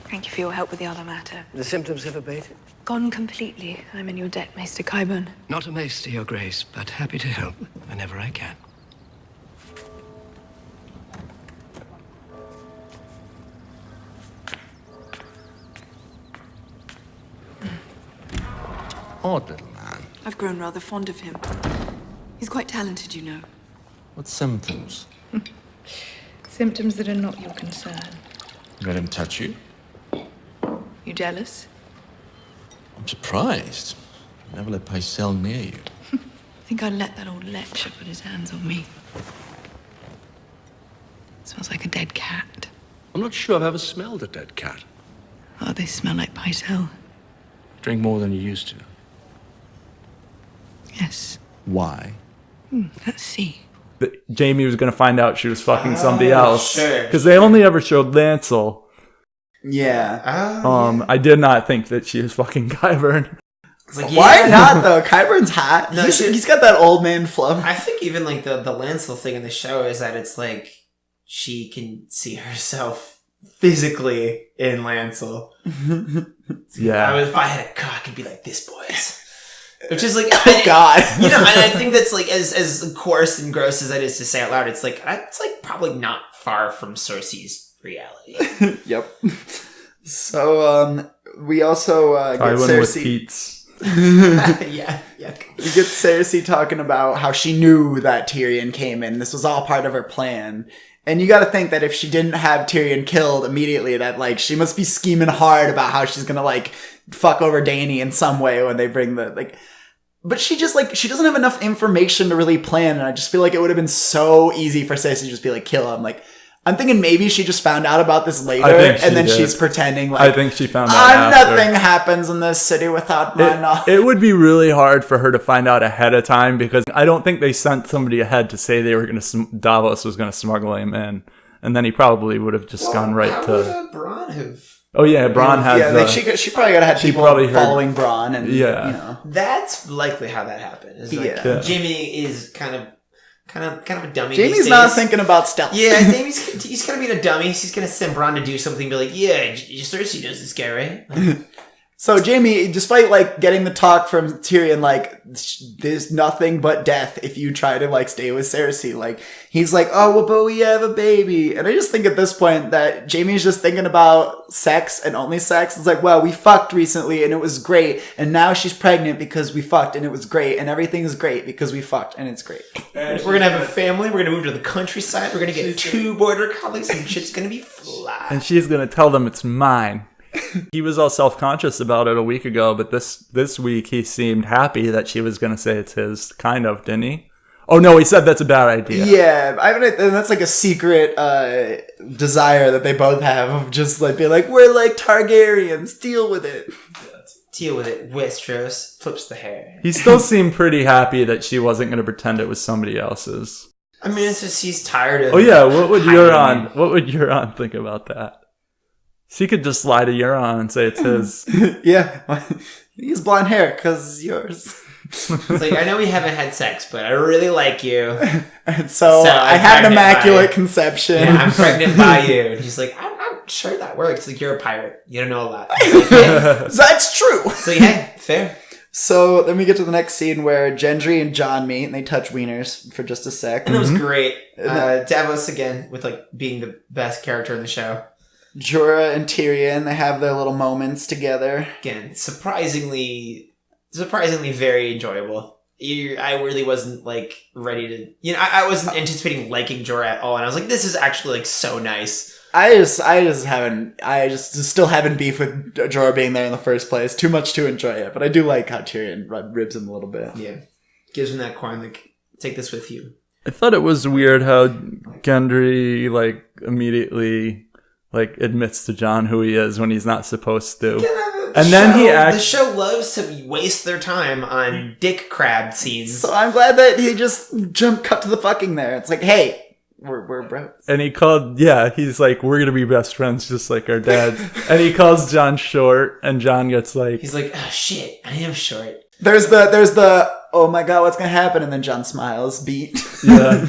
S4: Thank you for your help with the other matter.
S5: The symptoms have abated?
S4: Gone completely. I'm in your debt, Maester Qyburn.
S5: Not a maester, Your Grace, but happy to help whenever I can.
S6: Odd little man.
S4: I've grown rather fond of him. He's quite talented, you know.
S6: What symptoms?
S4: Symptoms that are not your concern.
S6: Let him touch you?
S4: You jealous?
S6: I'm surprised. Never let Pycelle near you.
S4: I think I'd let that old lecture put his hands on me. Smells like a dead cat.
S6: I'm not sure I've ever smelled a dead cat.
S4: Oh, they smell like Pycelle.
S6: Drink more than you used to.
S4: Yes.
S6: Why?
S4: Let's see.
S3: Jamie was going to find out she was fucking somebody else.
S2: Sure.
S3: Because they only ever showed Lancel.
S1: Yeah.
S3: I did not think that she was fucking Qyburn.
S2: Like,
S1: Why not though? Qyburn's hot.
S2: No,
S1: he's got that old man flub.
S2: I think even like the Lancel thing in the show is that it's like she can see herself physically in Lancel.
S3: Yeah.
S2: If I had a cock, it'd be like this, boys. Which is like,
S1: Oh God.
S2: you know, and I think that's like as coarse and gross as that is to say out loud. It's like probably not far from Cersei's reality.
S1: Yep. So we also get
S3: I went with
S1: Cersei.
S3: Pete's.
S2: Yeah.
S1: We get Cersei talking about how she knew that Tyrion came in. This was all part of her plan. And you got to think that if she didn't have Tyrion killed immediately, that like she must be scheming hard about how she's gonna like fuck over Dany in some way when they bring the like. But she just like she doesn't have enough information to really plan, and I just feel like it would have been so easy for Cersei to just be like kill him. Like I'm thinking maybe she just found out about this later, and then she's pretending like
S3: I think she found out after.
S1: Nothing happens in this city without my knowledge.
S3: It would be really hard for her to find out ahead of time because I don't think they sent somebody ahead to say they were going to Davos was going to smuggle him in, and then he probably would have just gone right to.
S2: Would Bronn have?
S3: Oh yeah, Bronn has.
S1: Yeah, she probably would have had people following Bronn, and you know.
S2: That's likely how that happened. Is like,
S1: Yeah.
S2: Jaime is kind of a dummy.
S1: Jamie's not thinking about stealth.
S2: Yeah, he's kind of being a dummy. He's gonna send Bronn to do something, be like, "Yeah, Cersei knows this guy, right?" Like,
S1: So Jaime, despite like getting the talk from Tyrion, like there's nothing but death if you try to like stay with Cersei. Like he's like, oh well, but we have a baby, and I just think at this point that Jaime's just thinking about sex and only sex. It's like, well, we fucked recently and it was great, and now she's pregnant because we fucked and it was great, and everything is great because we fucked and it's great.
S2: we're gonna have a family. We're gonna move to the countryside. We're gonna get 2 border collies, and shit's gonna be fly.
S3: And she's going to tell them it's mine. He was all self-conscious about it a week ago, but this week he seemed happy that she was going to say it's his, kind of, didn't he? Oh no, he said that's a bad idea.
S1: Yeah, and that's like a secret desire that they both have of just like being like, we're like Targaryens, deal with it.
S2: Deal with it. Westeros flips the hair.
S3: He still seemed pretty happy that she wasn't going to pretend it was somebody else's.
S2: I mean, it's just he's tired of.
S3: Oh yeah, what would Euron think about that? She could just lie to Euron and say it's his.
S1: Yeah, he has blonde hair because yours.
S2: It's like, I know we haven't had sex, but I really like you.
S1: And so I had an immaculate conception.
S2: Yeah, I'm pregnant by you. And he's like, I'm sure that works. Like, you're a pirate. You don't know a lot. Like, yeah.
S1: That's true.
S2: So hey, fair.
S1: So then we get to the next scene where Gendry and Jon meet and they touch wieners for just a sec.
S2: And it was great. Davos again with like being the best character in the show.
S1: Jorah and Tyrion, they have their little moments together.
S2: Again, surprisingly very enjoyable. I really wasn't like ready to, I wasn't anticipating liking Jorah at all, and I was like, this is actually like so nice. I just still haven't beef with Jorah being there in the first place. Too much to enjoy it, but I do like how Tyrion ribs him a little bit. Yeah, gives him that coin, like, take this with you.
S3: I thought it was weird how Gendry like immediately like admits to Jon who he is when he's not supposed to.
S2: And then the show loves to waste their time on dick crab scenes.
S1: So I'm glad that he just cut to the fucking there. It's like, hey, we're bros.
S3: And he's like, we're gonna be best friends just like our dads. And he calls Jon short, and Jon gets like,
S2: he's like, oh shit, I am short.
S1: There's the oh my god, what's gonna happen? And then Jon smiles beat.
S3: Yeah.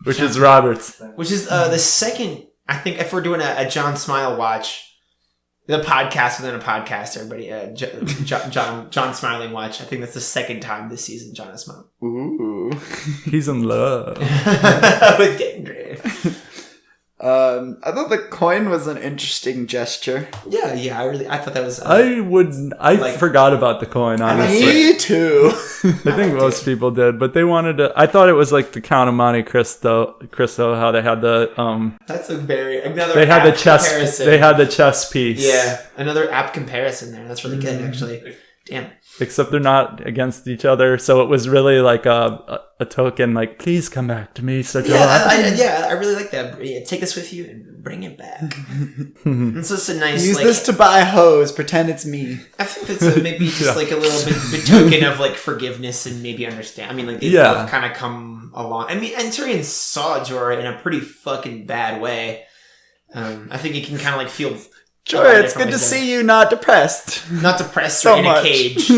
S3: Which is Robert's thing.
S2: Which is the second, I think, if we're doing a Jon Smile watch, the podcast within a podcast, everybody, Jon Smiling watch. I think that's the second time this season Jon has smiled.
S1: Ooh.
S3: He's in love.
S2: With Gendry.
S1: I thought the coin was an interesting gesture.
S2: Yeah, I thought that was.
S3: I forgot about the coin, honestly.
S1: Me too.
S3: I think most people did, but they wanted to. I thought it was like the Count of Monte Cristo, how they had the
S2: That's another.
S3: They had the chess.
S2: Comparison.
S3: They had the chess piece.
S2: Yeah, another apt comparison there. That's really good, actually. Damn.
S3: Except they're not against each other, so it was really like a token, like, please come back to me, Sir John.
S2: I really like that. Yeah, take this with you and bring it back. And so it's a nice
S1: use this to buy a hose. Pretend it's me.
S2: I think that's maybe just like a little bit token of like forgiveness and maybe understand. I mean, like they both kind of come along. I mean, and Tyrion saw Jorah in a pretty fucking bad way. I think he can kind of like feel.
S1: Jorah, it's good to see you not depressed.
S2: Not depressed
S1: so
S2: or in
S1: much.
S2: a cage.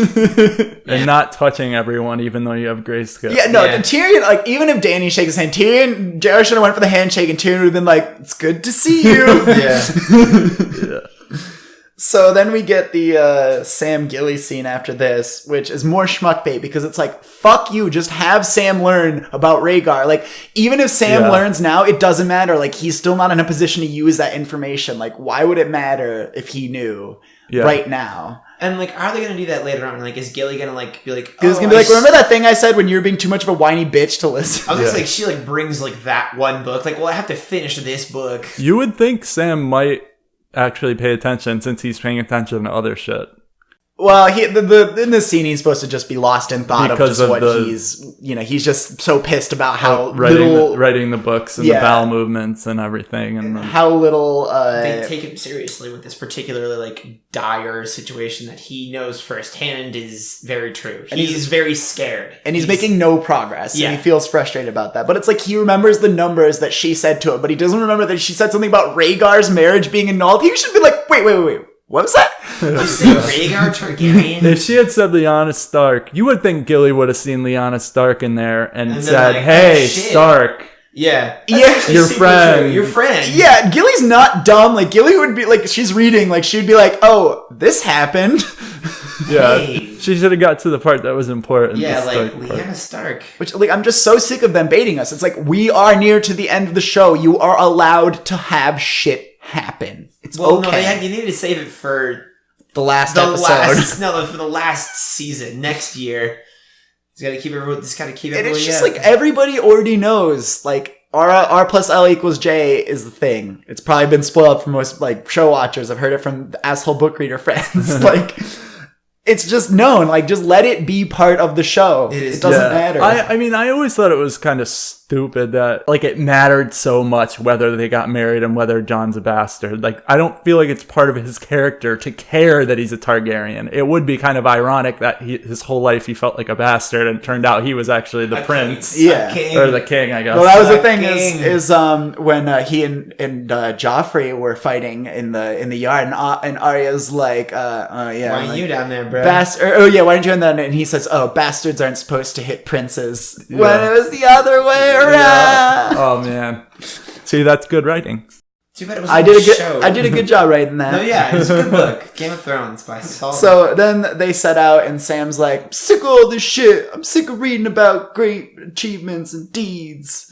S3: And not touching everyone, even though you have grayscale.
S1: Yeah, no, Tyrion, like, even if Dany shakes his hand, Jorah should have went for the handshake, and Tyrion would have been like, it's good to see you.
S2: Yeah.
S1: So then we get the Sam Gilly scene after this, which is more schmuck bait, because it's like, fuck you, just have Sam learn about Rhaegar. Like, even if Sam learns now, it doesn't matter. Like, he's still not in a position to use that information. Like, why would it matter if he knew right now?
S2: And like, are they gonna do that later on? Like, is Gilly gonna like be like?
S1: Gilly's gonna be like, remember that thing I said when you were being too much of a whiny bitch to listen?
S2: I was gonna say, she like brings like that one book. Like, well, I have to finish this book.
S3: You would think Sam might actually pay attention since he's paying attention to other shit.
S1: Well, in this scene, he's supposed to just be lost in thought because of what he's, he's just so pissed about how
S3: writing the books and the bowel movements and everything, and
S1: how little
S2: they take him seriously with this particularly like dire situation that he knows firsthand is very true. And he's very scared,
S1: and he's making no progress. Yeah, and he feels frustrated about that. But it's like he remembers the numbers that she said to him, but he doesn't remember that she said something about Rhaegar's marriage being annulled. He should be like, wait. What was that?
S2: Did you say Rhaegar Targaryen?
S3: If she had said Lyanna Stark, you would think Gilly would have seen Lyanna Stark in there and said, like, hey, Stark.
S2: Yeah.
S3: Your friend.
S2: Your friend.
S1: Yeah, Gilly's not dumb. Like, Gilly would be like, she's reading, like, she'd be like, oh, this happened.
S3: Yeah. Hey. She should have got to the part that was important.
S2: Yeah, like, Lyanna Stark.
S1: Which, like, I'm just so sick of them baiting us. It's like, we are near to the end of the show. You are allowed to have shit happen. It's okay.
S2: No, you needed to save it for
S1: the last episode.
S2: For the last season next year. Just gotta keep everyone.
S1: And it's just like everybody already knows. Like R plus L equals J is the thing. It's probably been spoiled for most like show watchers. I've heard it from the asshole book reader friends. Like. It's just known. Like, just let it be part of the show. It doesn't matter.
S3: I mean, I always thought it was kind of stupid that, like, it mattered so much whether they got married and whether Jon's a bastard. Like, I don't feel like it's part of his character to care that he's a Targaryen. It would be kind of ironic that his whole life he felt like a bastard, and it turned out he was actually the prince.
S1: King.
S3: Or the king, I guess.
S1: Well, that was the thing is when he and Joffrey were fighting in the yard, and Arya's like,
S2: why are you down there, bro?
S1: Why didn't you end that? And he says, oh, bastards aren't supposed to hit princes. Yeah. When it was the other way around. Yeah.
S3: Oh, man. See, that's good writing.
S2: Too bad it was
S1: I did a good job writing that.
S2: No, yeah, it's a good book. Game of Thrones by Saul.
S1: So then they set out, and Sam's like, I'm sick of all this shit. I'm sick of reading about great achievements and deeds.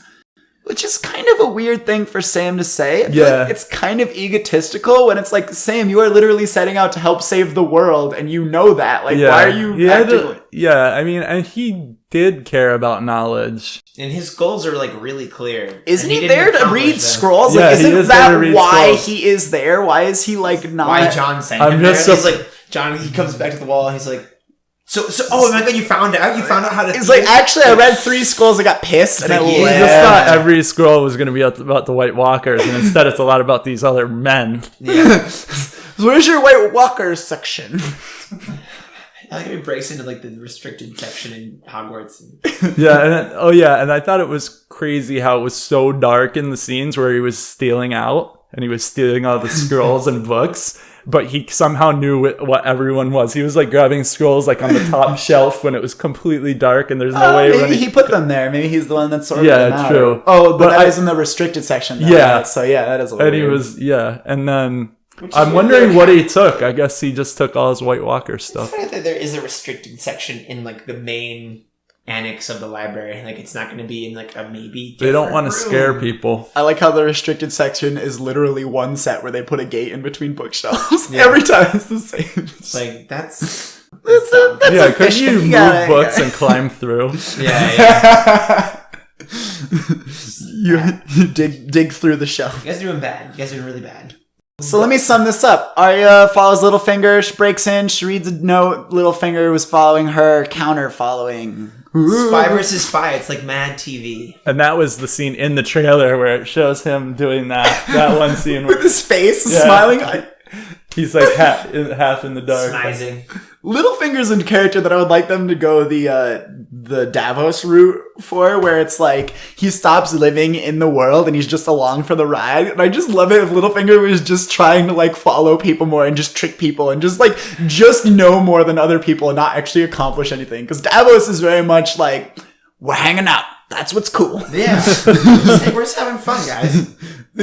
S1: Which is kind of a weird thing for Sam to say. I feel like it's kind of egotistical when it's like, Sam, you are literally setting out to help save the world, and you know that. Like, why are you acting?
S3: I mean, and he did care about knowledge.
S2: And his goals are, like, really clear.
S1: Isn't he there to read scrolls? Like, isn't that why he is there? Why is he, like, not...
S2: Why Jon sent him there? He's like, Jon, he comes back to the wall, and he's like, oh my god, you found out how to...
S1: It's like, actually, I read 3 scrolls, I got pissed, and I left.
S3: I just thought every scroll was going to be about the White Walkers, and instead it's a lot about these other men.
S1: Yeah. Where's your White Walkers section?
S2: I like how he breaks into, like, the restricted section in Hogwarts.
S3: And I thought it was crazy how it was so dark in the scenes where he was stealing out, and he was stealing all the scrolls and books. But he somehow knew what everyone was. He was like grabbing scrolls like on the top shelf when it was completely dark and there's no way.
S1: Maybe he put them there. Maybe he's the one that sorted them out.
S3: Yeah, true.
S1: Oh, but that is in the restricted section. Though, right? So that is a little
S3: weird.
S1: He
S3: was, and then I'm wondering what he took. I guess he just took all his White Walker stuff.
S2: It's funny that there is a restricted section in like the main annex of the library. Like, it's not going to be in like a maybe.
S3: They don't want to scare people.
S1: I like how the restricted section is literally one set where they put a gate in between bookshelves. Every time it's the same.
S2: It's like, that's
S3: yeah, could you move books and climb through?
S2: Yeah.
S1: You dig through the shelf.
S2: You guys are doing bad. You guys are doing really bad.
S1: So let me sum this up. Arya follows Littlefinger. She breaks in. She reads a note. Littlefinger was following her. Counter following.
S2: Spy versus spy. It's like Mad TV.
S3: And that was the scene in the trailer where it shows him doing that one scene
S1: with his face smiling.
S3: He's like half in the dark.
S2: Smizing.
S1: Littlefinger's a character that I would like them to go the Davos route for, where it's like he stops living in the world and he's just along for the ride. And I just love it if Littlefinger was just trying to like follow people more and just trick people and just know more than other people and not actually accomplish anything. Because Davos is very much like, we're hanging out. That's what's cool.
S2: Yeah. We're just having fun, guys.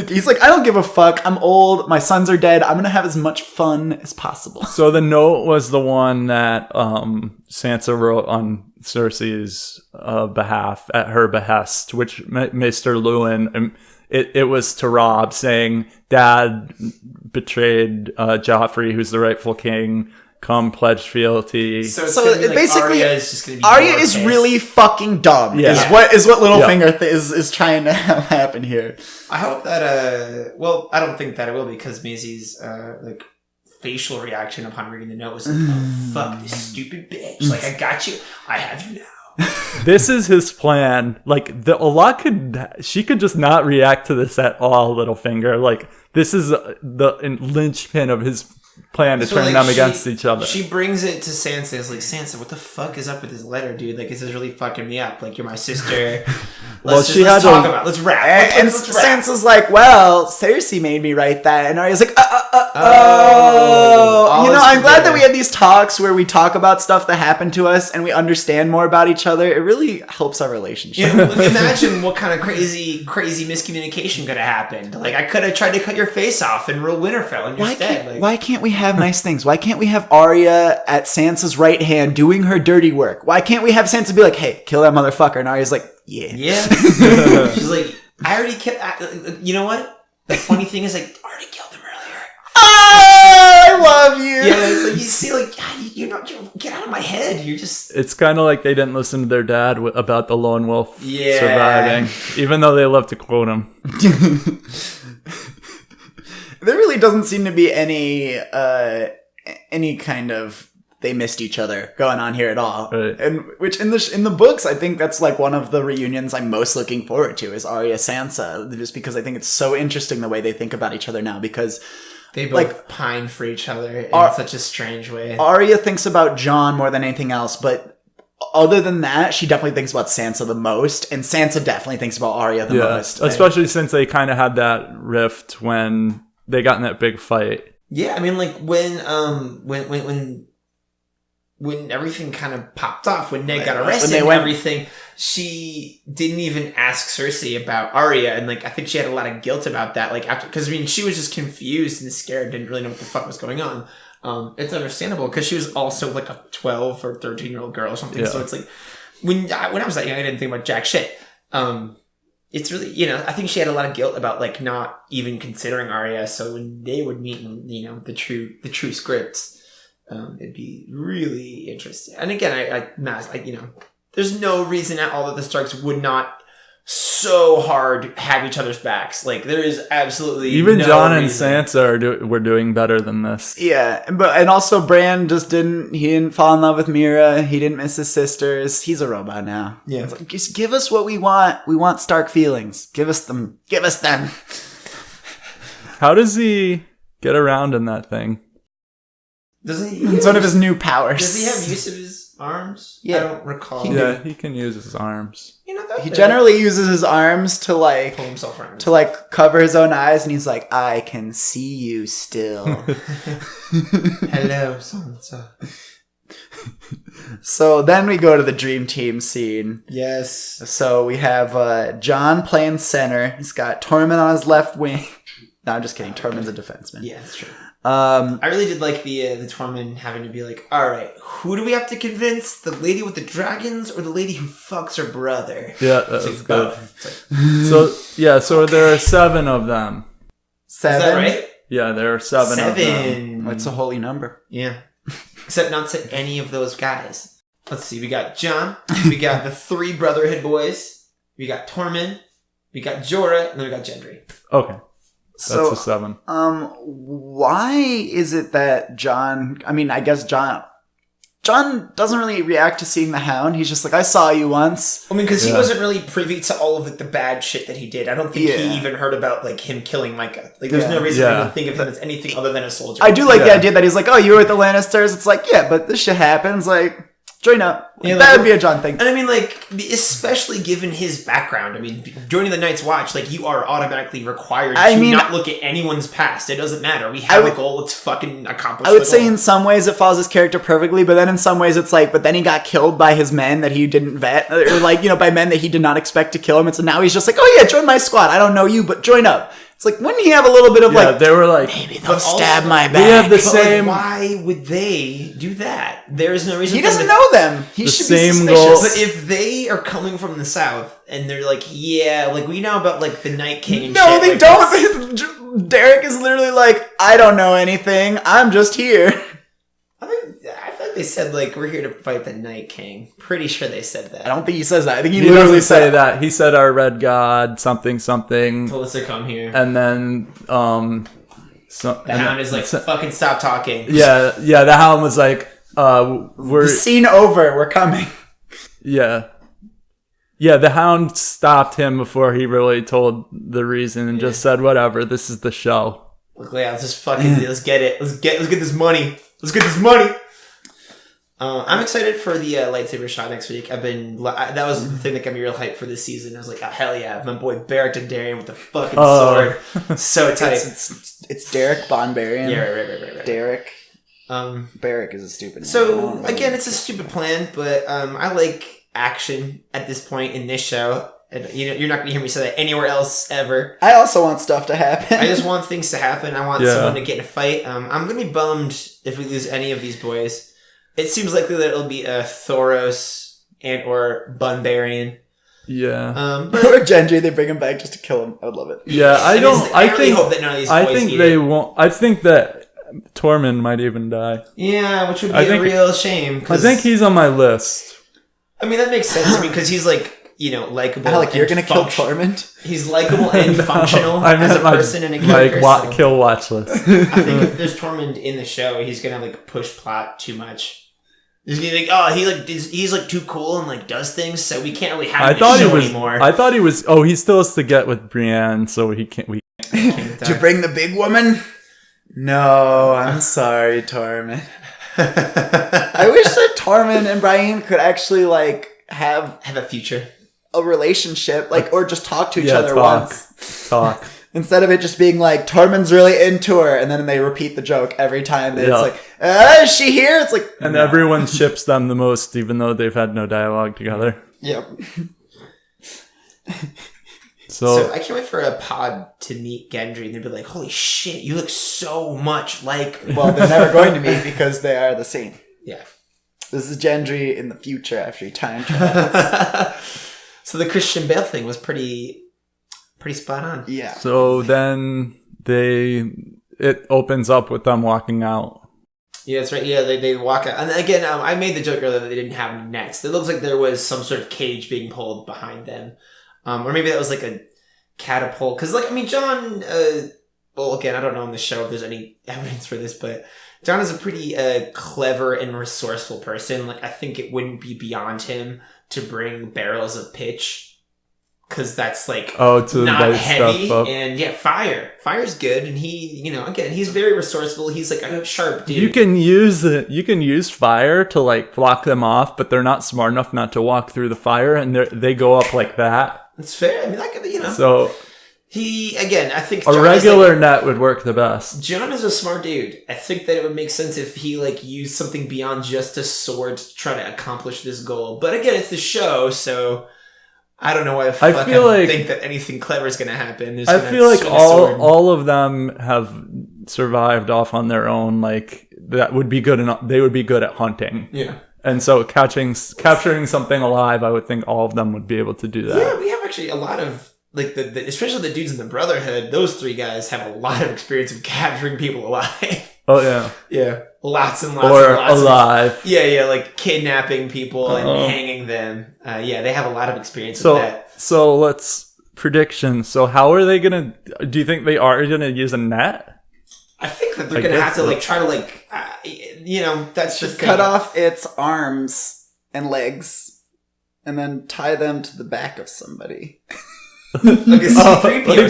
S1: He's like, I don't give a fuck. I'm old. My sons are dead. I'm going to have as much fun as possible.
S3: So the note was the one that Sansa wrote on Cersei's behalf, at her behest, which Maester Lewin, it was to Robb saying, Dad betrayed Joffrey, who's the rightful king. Come pledge fealty.
S1: So basically, Arya is really fucking dumb.
S3: Yeah.
S1: Is what Littlefinger is trying to have happen here.
S2: I hope that well, I don't think that it will, because Maisie's like facial reaction upon reading the note was like, "Oh fuck this stupid bitch! Like, I got you. I have you now."
S3: This is his plan. Like, she could just not react to this at all, Littlefinger. Like, this is the linchpin of his plan to turn them against each other.
S2: She brings it to Sansa. It's like, Sansa, what the fuck is up with this letter, dude? Like, this is really fucking me up. Like, you're my sister. Let's talk about it. Let's rap.
S1: And Sansa's like, well, Cersei made me write that. And Arya's like, I'm glad that we had these talks where we talk about stuff that happened to us and we understand more about each other. It really helps our relationship.
S2: Yeah, imagine what kind of crazy miscommunication could have happened. Like, I could have tried to cut your face off and rule Winterfell and you're dead.
S1: Why can't we have nice things? Why can't we have Arya at Sansa's right hand doing her dirty work? Why can't we have Sansa be like, hey, kill that motherfucker? And Arya's like, yeah.
S2: She's like, I already killed. You know what? The funny thing is, like, I already killed him earlier.
S1: I love you.
S2: Yeah, it's like, you see, like, you get out of my head. You're just.
S3: It's kind of like they didn't listen to their dad about the lone wolf surviving, even though they love to quote him.
S1: There really doesn't seem to be any kind of they missed each other going on here at all.
S3: Right.
S1: And which in the books, I think that's like one of the reunions I'm most looking forward to is Arya Sansa, just because I think it's so interesting the way they think about each other now, because
S2: they both pine for each other in such a strange way.
S1: Arya thinks about Jon more than anything else, but other than that, she definitely thinks about Sansa the most, and Sansa definitely thinks about Arya the most.
S3: Especially since they kind of had that rift when they got in that big fight.
S2: Yeah, I mean, like when everything kind of popped off, when Ned got arrested and everything, she didn't even ask Cersei about Arya, and like I think she had a lot of guilt about that. Like after, because I mean, she was just confused and scared, didn't really know what the fuck was going on. It's understandable because she was also like a 12 or 13-year-old girl or something. Yeah. So it's like when I was that young, I didn't think about jack shit. It's really, I think she had a lot of guilt about like not even considering Arya. So when they would meet in, the true scripts, it'd be really interesting. And again, there's no reason at all that the Starks would not so hard have each other's backs. Like there is absolutely
S3: even
S2: no
S3: Jon and
S2: reason.
S3: Sansa were doing better than this.
S1: Yeah, and also Bran just didn't fall in love with Mira. He didn't miss his sisters. He's a robot now.
S2: Yeah,
S1: it's like, just give us what we want. We want Stark feelings. Give us them. Give us them.
S3: How does he get around in that thing?
S2: Doesn't he?
S1: It's one of his new powers.
S2: Does he have use of his arms?
S1: Yeah.
S2: I don't recall.
S3: He can use his arms.
S1: He generally uses his arms to like
S2: pull himself around.
S1: To like cover his own eyes, and he's like, "I can see you still."
S2: Hello, Sansa.
S1: So then we go to the Dream Team scene.
S2: Yes.
S1: So we have Jon playing center. He's got Tormund on his left wing. No, I'm just kidding. Tormund's a defenseman.
S2: Yeah, that's true. I really did like the Tormund having to be like, all right, who do we have to convince? The lady with the dragons or the lady who fucks her brother?
S3: Yeah, that was good. So there are 7 of them.
S1: 7?
S2: Is that right?
S3: Yeah, there are 7 of them.
S1: That's a holy number.
S2: Yeah. Except not to any of those guys. Let's see. We got Jon. We got the 3 Brotherhood boys. We got Tormund. We got Jorah. And then we got Gendry.
S3: Okay. That's a 7.
S1: Why is it that Jon... I mean, I guess Jon doesn't really react to seeing the Hound. He's just like, I saw you once.
S2: I mean, because he wasn't really privy to all of the bad shit that he did. I don't think he even heard about him killing Micah. There's no reason to think of him as anything other than a soldier.
S1: I do like the idea that he's like, oh, you were with the Lannisters? It's like, yeah, but this shit happens. Like, join up. That would be a Jon thing.
S2: And I mean, especially given his background, I mean, joining the Night's Watch, you are automatically required to not look at anyone's past. It doesn't matter. We have a goal. Let's fucking accomplish it.
S1: I would say in some ways it follows his character perfectly, but then in some ways it's like, but then he got killed by his men that he didn't vet, or by men that he did not expect to kill him. And so now he's just like, oh yeah, join my squad. I don't know you, but join up. It's like, wouldn't he have a little bit of
S3: they were like,
S1: maybe they'll stab my back.
S3: We have the same.
S2: Why would they do that? There is no reason.
S1: He doesn't know them. He should be suspicious.
S3: Goal.
S2: But if they are coming from the south and they're like, yeah, we know about the Night King and
S1: no,
S2: shit.
S1: No, they don't. Derek is literally like, I don't know anything. I'm just here.
S2: I thought they said we're here to fight the Night King. Pretty sure they said that.
S1: I don't think he says that. I think
S3: he literally said that. He said our red god something.
S2: Told us to come here.
S3: And then the
S2: Hound is fucking stop talking.
S3: Yeah. The Hound was like, we're
S1: scene over. We're coming.
S3: Yeah. Yeah, the Hound stopped him before he really told the reason and just said, whatever, this is the show.
S2: Let's just let's get it. Let's get this money. Let's get this money. I'm excited for the lightsaber shot next week. That was the thing that got me real hyped for this season. I was like, oh, hell yeah, my boy Beric Dondarrion with the fucking sword. So tight.
S1: It's Derek Bonbarian.
S2: Yeah, right.
S1: Derek. Beric is a stupid name.
S2: So again, it's a stupid plan, but I like action at this point in this show. And you're not going to hear me say that anywhere else ever.
S1: I also want stuff to happen.
S2: I just want things to happen. I want someone to get in a fight. I'm going to be bummed if we lose any of these boys. It seems likely that it'll be a Thoros and or Bunbarian.
S3: Yeah.
S1: Or Gendry, they bring him back just to kill him. I would love it.
S3: Yeah, I
S2: really hope that none of these boys
S3: think they won't. I think that Tormund might even die.
S2: Yeah, which would be a real shame.
S3: I think he's on my list.
S2: I mean, that makes sense to me because he's likable.
S1: You're gonna kill Tormund?
S2: He's likable and functional as a person and a character.
S3: Kill watch list.
S2: I think if there's Tormund in the show, he's gonna push plot too much. He's gonna be he's too cool and does things, so we can't really have him in the show anymore.
S3: I thought he was. Oh, he still has to get with Brienne, so he can't.
S1: To bring the big woman? No, I'm sorry, Tormund. I wish that Tormund and Brienne could actually have
S2: a future.
S1: A relationship, or just talk to each other once.
S3: Talk.
S1: Instead of it just being Tormund's really into her, and then they repeat the joke every time. It's is she here? It's
S3: and everyone ships them the most, even though they've had no dialogue together.
S1: Yep.
S2: So I can't wait for a pod to meet Gendry, and they'd be like, "Holy shit, you look so much like."
S1: Well, they're never going to meet because they are the same.
S2: Yeah.
S1: This is Gendry in the future after he time travels.
S2: So the Christian Bale thing was pretty spot on.
S1: Yeah.
S3: So then it opens up with them walking out.
S2: Yeah, that's right. Yeah, they walk out. And again, I made the joke earlier that they didn't have any nets. It looks like there was some sort of cage being pulled behind them. Or maybe that was a catapult. Because, Jon... well, again, I don't know in the show if there's any evidence for this, but Jon is a pretty clever and resourceful person. I think it wouldn't be beyond him to bring barrels of pitch. Because that's not heavy. And fire's good. And he, again, he's very resourceful. He's a sharp dude.
S3: You can use fire to block them off, but they're not smart enough not to walk through the fire, and they go up like that.
S2: That's fair. I mean, that could be,
S3: So
S2: I think
S3: a regular net would work the best.
S2: Jon is a smart dude. I think that it would make sense if he used something beyond just a sword to try to accomplish this goal. But again, it's the show, so I don't know why
S3: I feel like
S2: think that anything clever is going to happen.
S3: I feel like all of them have survived off on their own. Like that would be good enough. They would be good at hunting.
S2: Yeah.
S3: And so capturing something alive, I would think all of them would be able to do that.
S2: Yeah, we have actually a lot of like the especially the dudes in the Brotherhood. Those 3 guys have a lot of experience of capturing people alive.
S3: Oh yeah.
S2: Yeah, lots and lots.
S3: Or
S2: and lots
S3: alive.
S2: Yeah, like kidnapping people and hanging them. Yeah, they have a lot of experience with that.
S3: So let's prediction. So how are they gonna? Do you think they are gonna use a net?
S2: I think that they're gonna have to like try to like, that's just
S1: cut off its arms and legs, and then tie them to the back of somebody.
S2: Like a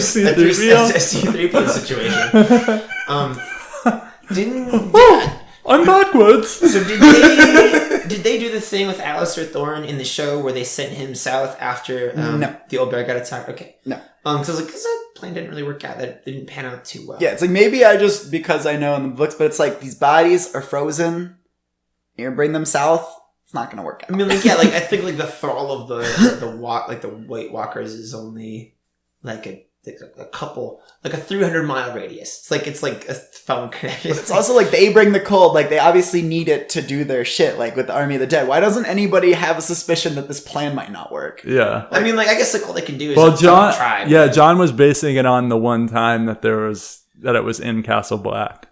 S2: C-3PO situation.
S3: I'm backwards.
S2: So did they do the thing with Alistair Thorne in the show where they sent him south after the old bear got attacked? Okay.
S1: No.
S2: So I was like, because that plan didn't really work out. That didn't pan out too well.
S1: Yeah, it's like maybe because I know in the books, but it's like these bodies are frozen. You're gonna bring them south. It's not gonna work out.
S2: I mean, like, yeah, like I think like the thrall of the White Walkers is only like a couple, like a 300-mile radius. It's like a phone connection.
S1: But it's also like they bring the cold. Like they obviously need it to do their shit. Like with the Army of the Dead. Why doesn't anybody have a suspicion that this plan might not work?
S3: Yeah.
S2: I mean, like I guess like all they can do is
S3: John.
S2: try.
S3: Yeah, John was basing it on the one time that it was in Castle Black.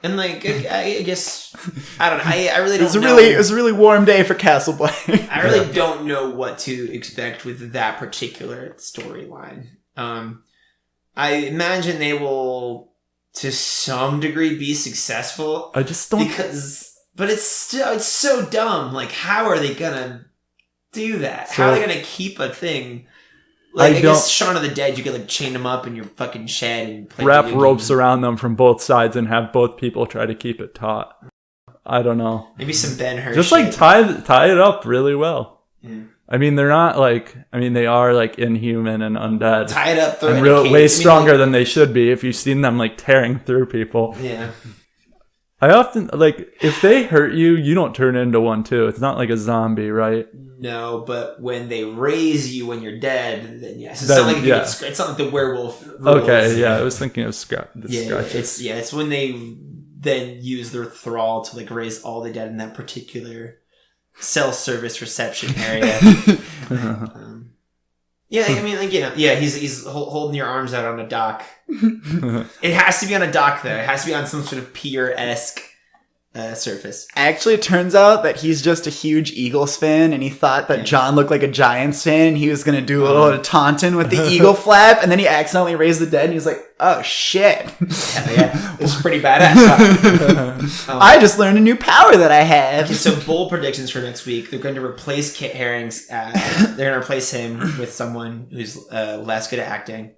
S2: And like I guess I don't know. I really don't know.
S1: It was a really warm day for Castle Black.
S2: I really don't know what to expect with that particular storyline. I imagine they will, to some degree, be successful.
S3: I just don't
S2: but it's so dumb. Like, how are they gonna do that? How are they gonna keep a thing? Like, I guess Shaun of the Dead, you could like chain them up in your fucking shed and play
S3: wrap ropes around them from both sides and have both people try to keep it taut. I don't know.
S2: Maybe some Ben-Hur.
S3: Just like tie it up really well.
S2: Yeah.
S3: I mean, they're not like. I mean, they are like inhuman and undead.
S2: Tie it up,
S3: and way stronger than they should be. If you've seen them like tearing through people.
S2: Yeah.
S3: I often like if they hurt you, you don't turn into one too. It's not like a zombie, right?
S2: No, but when they raise you when you're dead, then yes. It's not like it's not like the werewolf rules.
S3: Okay, yeah, I was thinking of scratches.
S2: It's when they then use their thrall to like raise all the dead in that particular cell service reception area. I mean, like, he's holding your arms out on a dock. It has to be on a dock, though. It has to be on some sort of pier-esque surface.
S1: Actually, it turns out that he's just a huge Eagles fan, and he thought that John looked like a Giants fan, and he was going to do a little taunting with the eagle flap, and then he accidentally raised the dead, and he was like, oh, shit.
S2: Yeah, it's pretty badass.
S1: I just learned a new power that I have.
S2: Okay, so bold predictions for next week. They're going to replace Kit Haring's. They're going to replace him with someone who's less good at acting.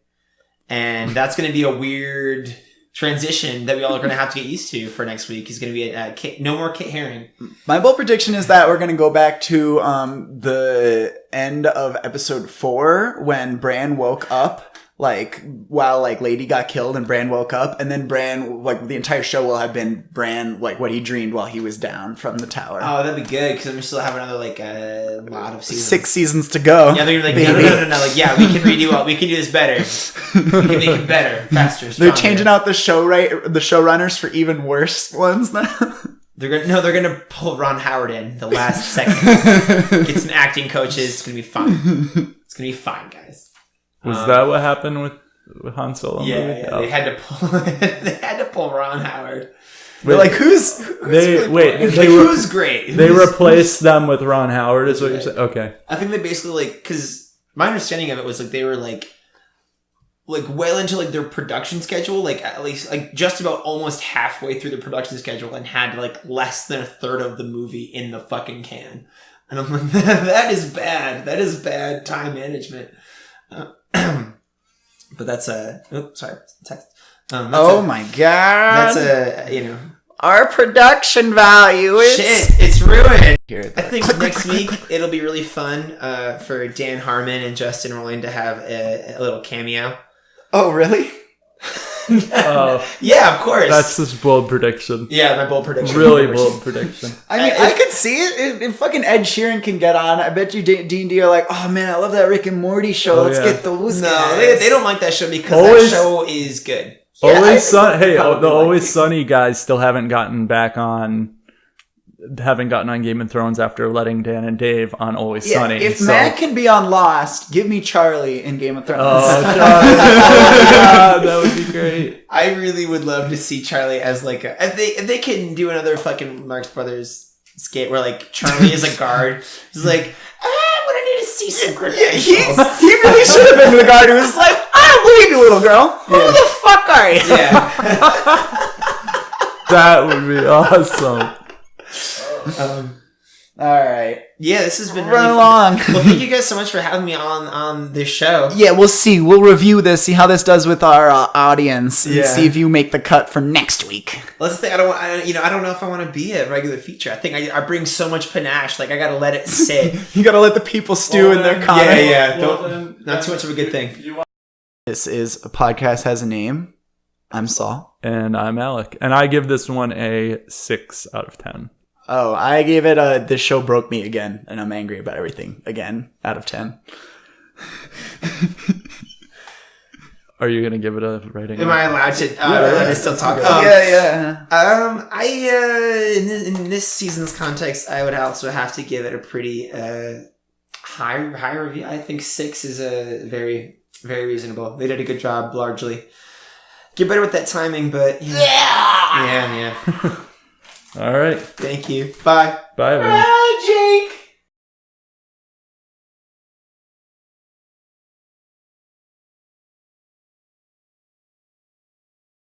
S2: And that's going to be a weird transition that we all are going to have to get used to for next week. He's going to be no more Kit Haring.
S1: My bold prediction is that we're going to go back to the end of episode 4 when Bran woke up. Like, while, like, Lady got killed and Bran woke up, and then Bran, like, the entire show will have been Bran, like, what he dreamed while he was down from the tower.
S2: Oh, that'd be good, because then we still have another, like, a lot of seasons.
S1: 6 seasons to go.
S2: Yeah, they're gonna be like, no, like, yeah, we can redo we can do this better. We can make it better, faster, stronger.
S1: They're changing out the showrunners for even worse ones now.
S2: They're gonna pull Ron Howard in the last second. Get some acting coaches, it's gonna be fine. It's gonna be fine, guys.
S3: Was that what happened with Han Solo?
S2: Yeah, they had to pull Ron Howard.
S1: They're like, who's
S2: great?
S3: They replaced them with Ron Howard, is what you're saying? Okay.
S2: I think they basically because my understanding of it was they were like well into their production schedule, at least just about almost halfway through the production schedule, and had less than a third of the movie in the fucking can. And I'm like, that is bad. That is bad time management. But that's text.
S1: My god!
S2: That's
S1: our production value.
S2: It's ruined. I think next week it'll be really fun for Dan Harmon and Justin Roiland to have a little cameo.
S1: Oh, really?
S2: Yeah, of course.
S3: That's this bold prediction.
S2: Yeah, my bold prediction.
S3: Really bold prediction.
S1: I mean, I could see it. If fucking Ed Sheeran can get on, I bet you D&D are like, oh man, I love that Rick and Morty show. Let's get those guys.
S2: They don't like that show because that show is good.
S3: The Always Sunny guys still haven't gotten on Game of Thrones after letting Dan and Dave on Always Sunny.
S1: If Matt can be on Lost, give me Charlie in Game of Thrones.
S3: Oh, God, that would be great.
S2: I really would love to see Charlie as like if they can do another fucking Marx Brothers skate where like Charlie is a guard. He's like, I'm gonna need to see some credentials.
S1: Yeah, he really should have been the guard who was like, I don't believe you, little girl. Who the fuck are you?
S2: Yeah.
S3: That would be awesome.
S1: All right.
S2: Yeah, this has been
S1: Run
S2: really
S1: along.
S2: Well, thank you guys so much for having me on this show.
S1: Yeah, we'll see. We'll review this, see how this does with our audience, and see if you make the cut for next week.
S2: Well, that's the thing. I don't know if I want to be a regular feature. I think I bring so much panache. Like I gotta let it sit.
S1: You gotta let the people stew in their comment.
S2: Yeah. Not too much of a good thing.
S1: This is a podcast has a name. I'm Saul.
S3: And I'm Alec. And I give this one a 6 out of 10.
S1: Oh, I gave it this show broke me again, and I'm angry about everything again, out of 10.
S3: Are you going to give it a rating?
S2: Am I allowed to still talk?
S1: Yeah.
S2: In this season's context, I would also have to give it a pretty high review. I think 6 is a very, very reasonable. They did a good job, largely. Get better with that timing, but yeah.
S3: All right.
S2: Thank you. Bye.
S3: Bye, everyone.
S1: Bye, Jake.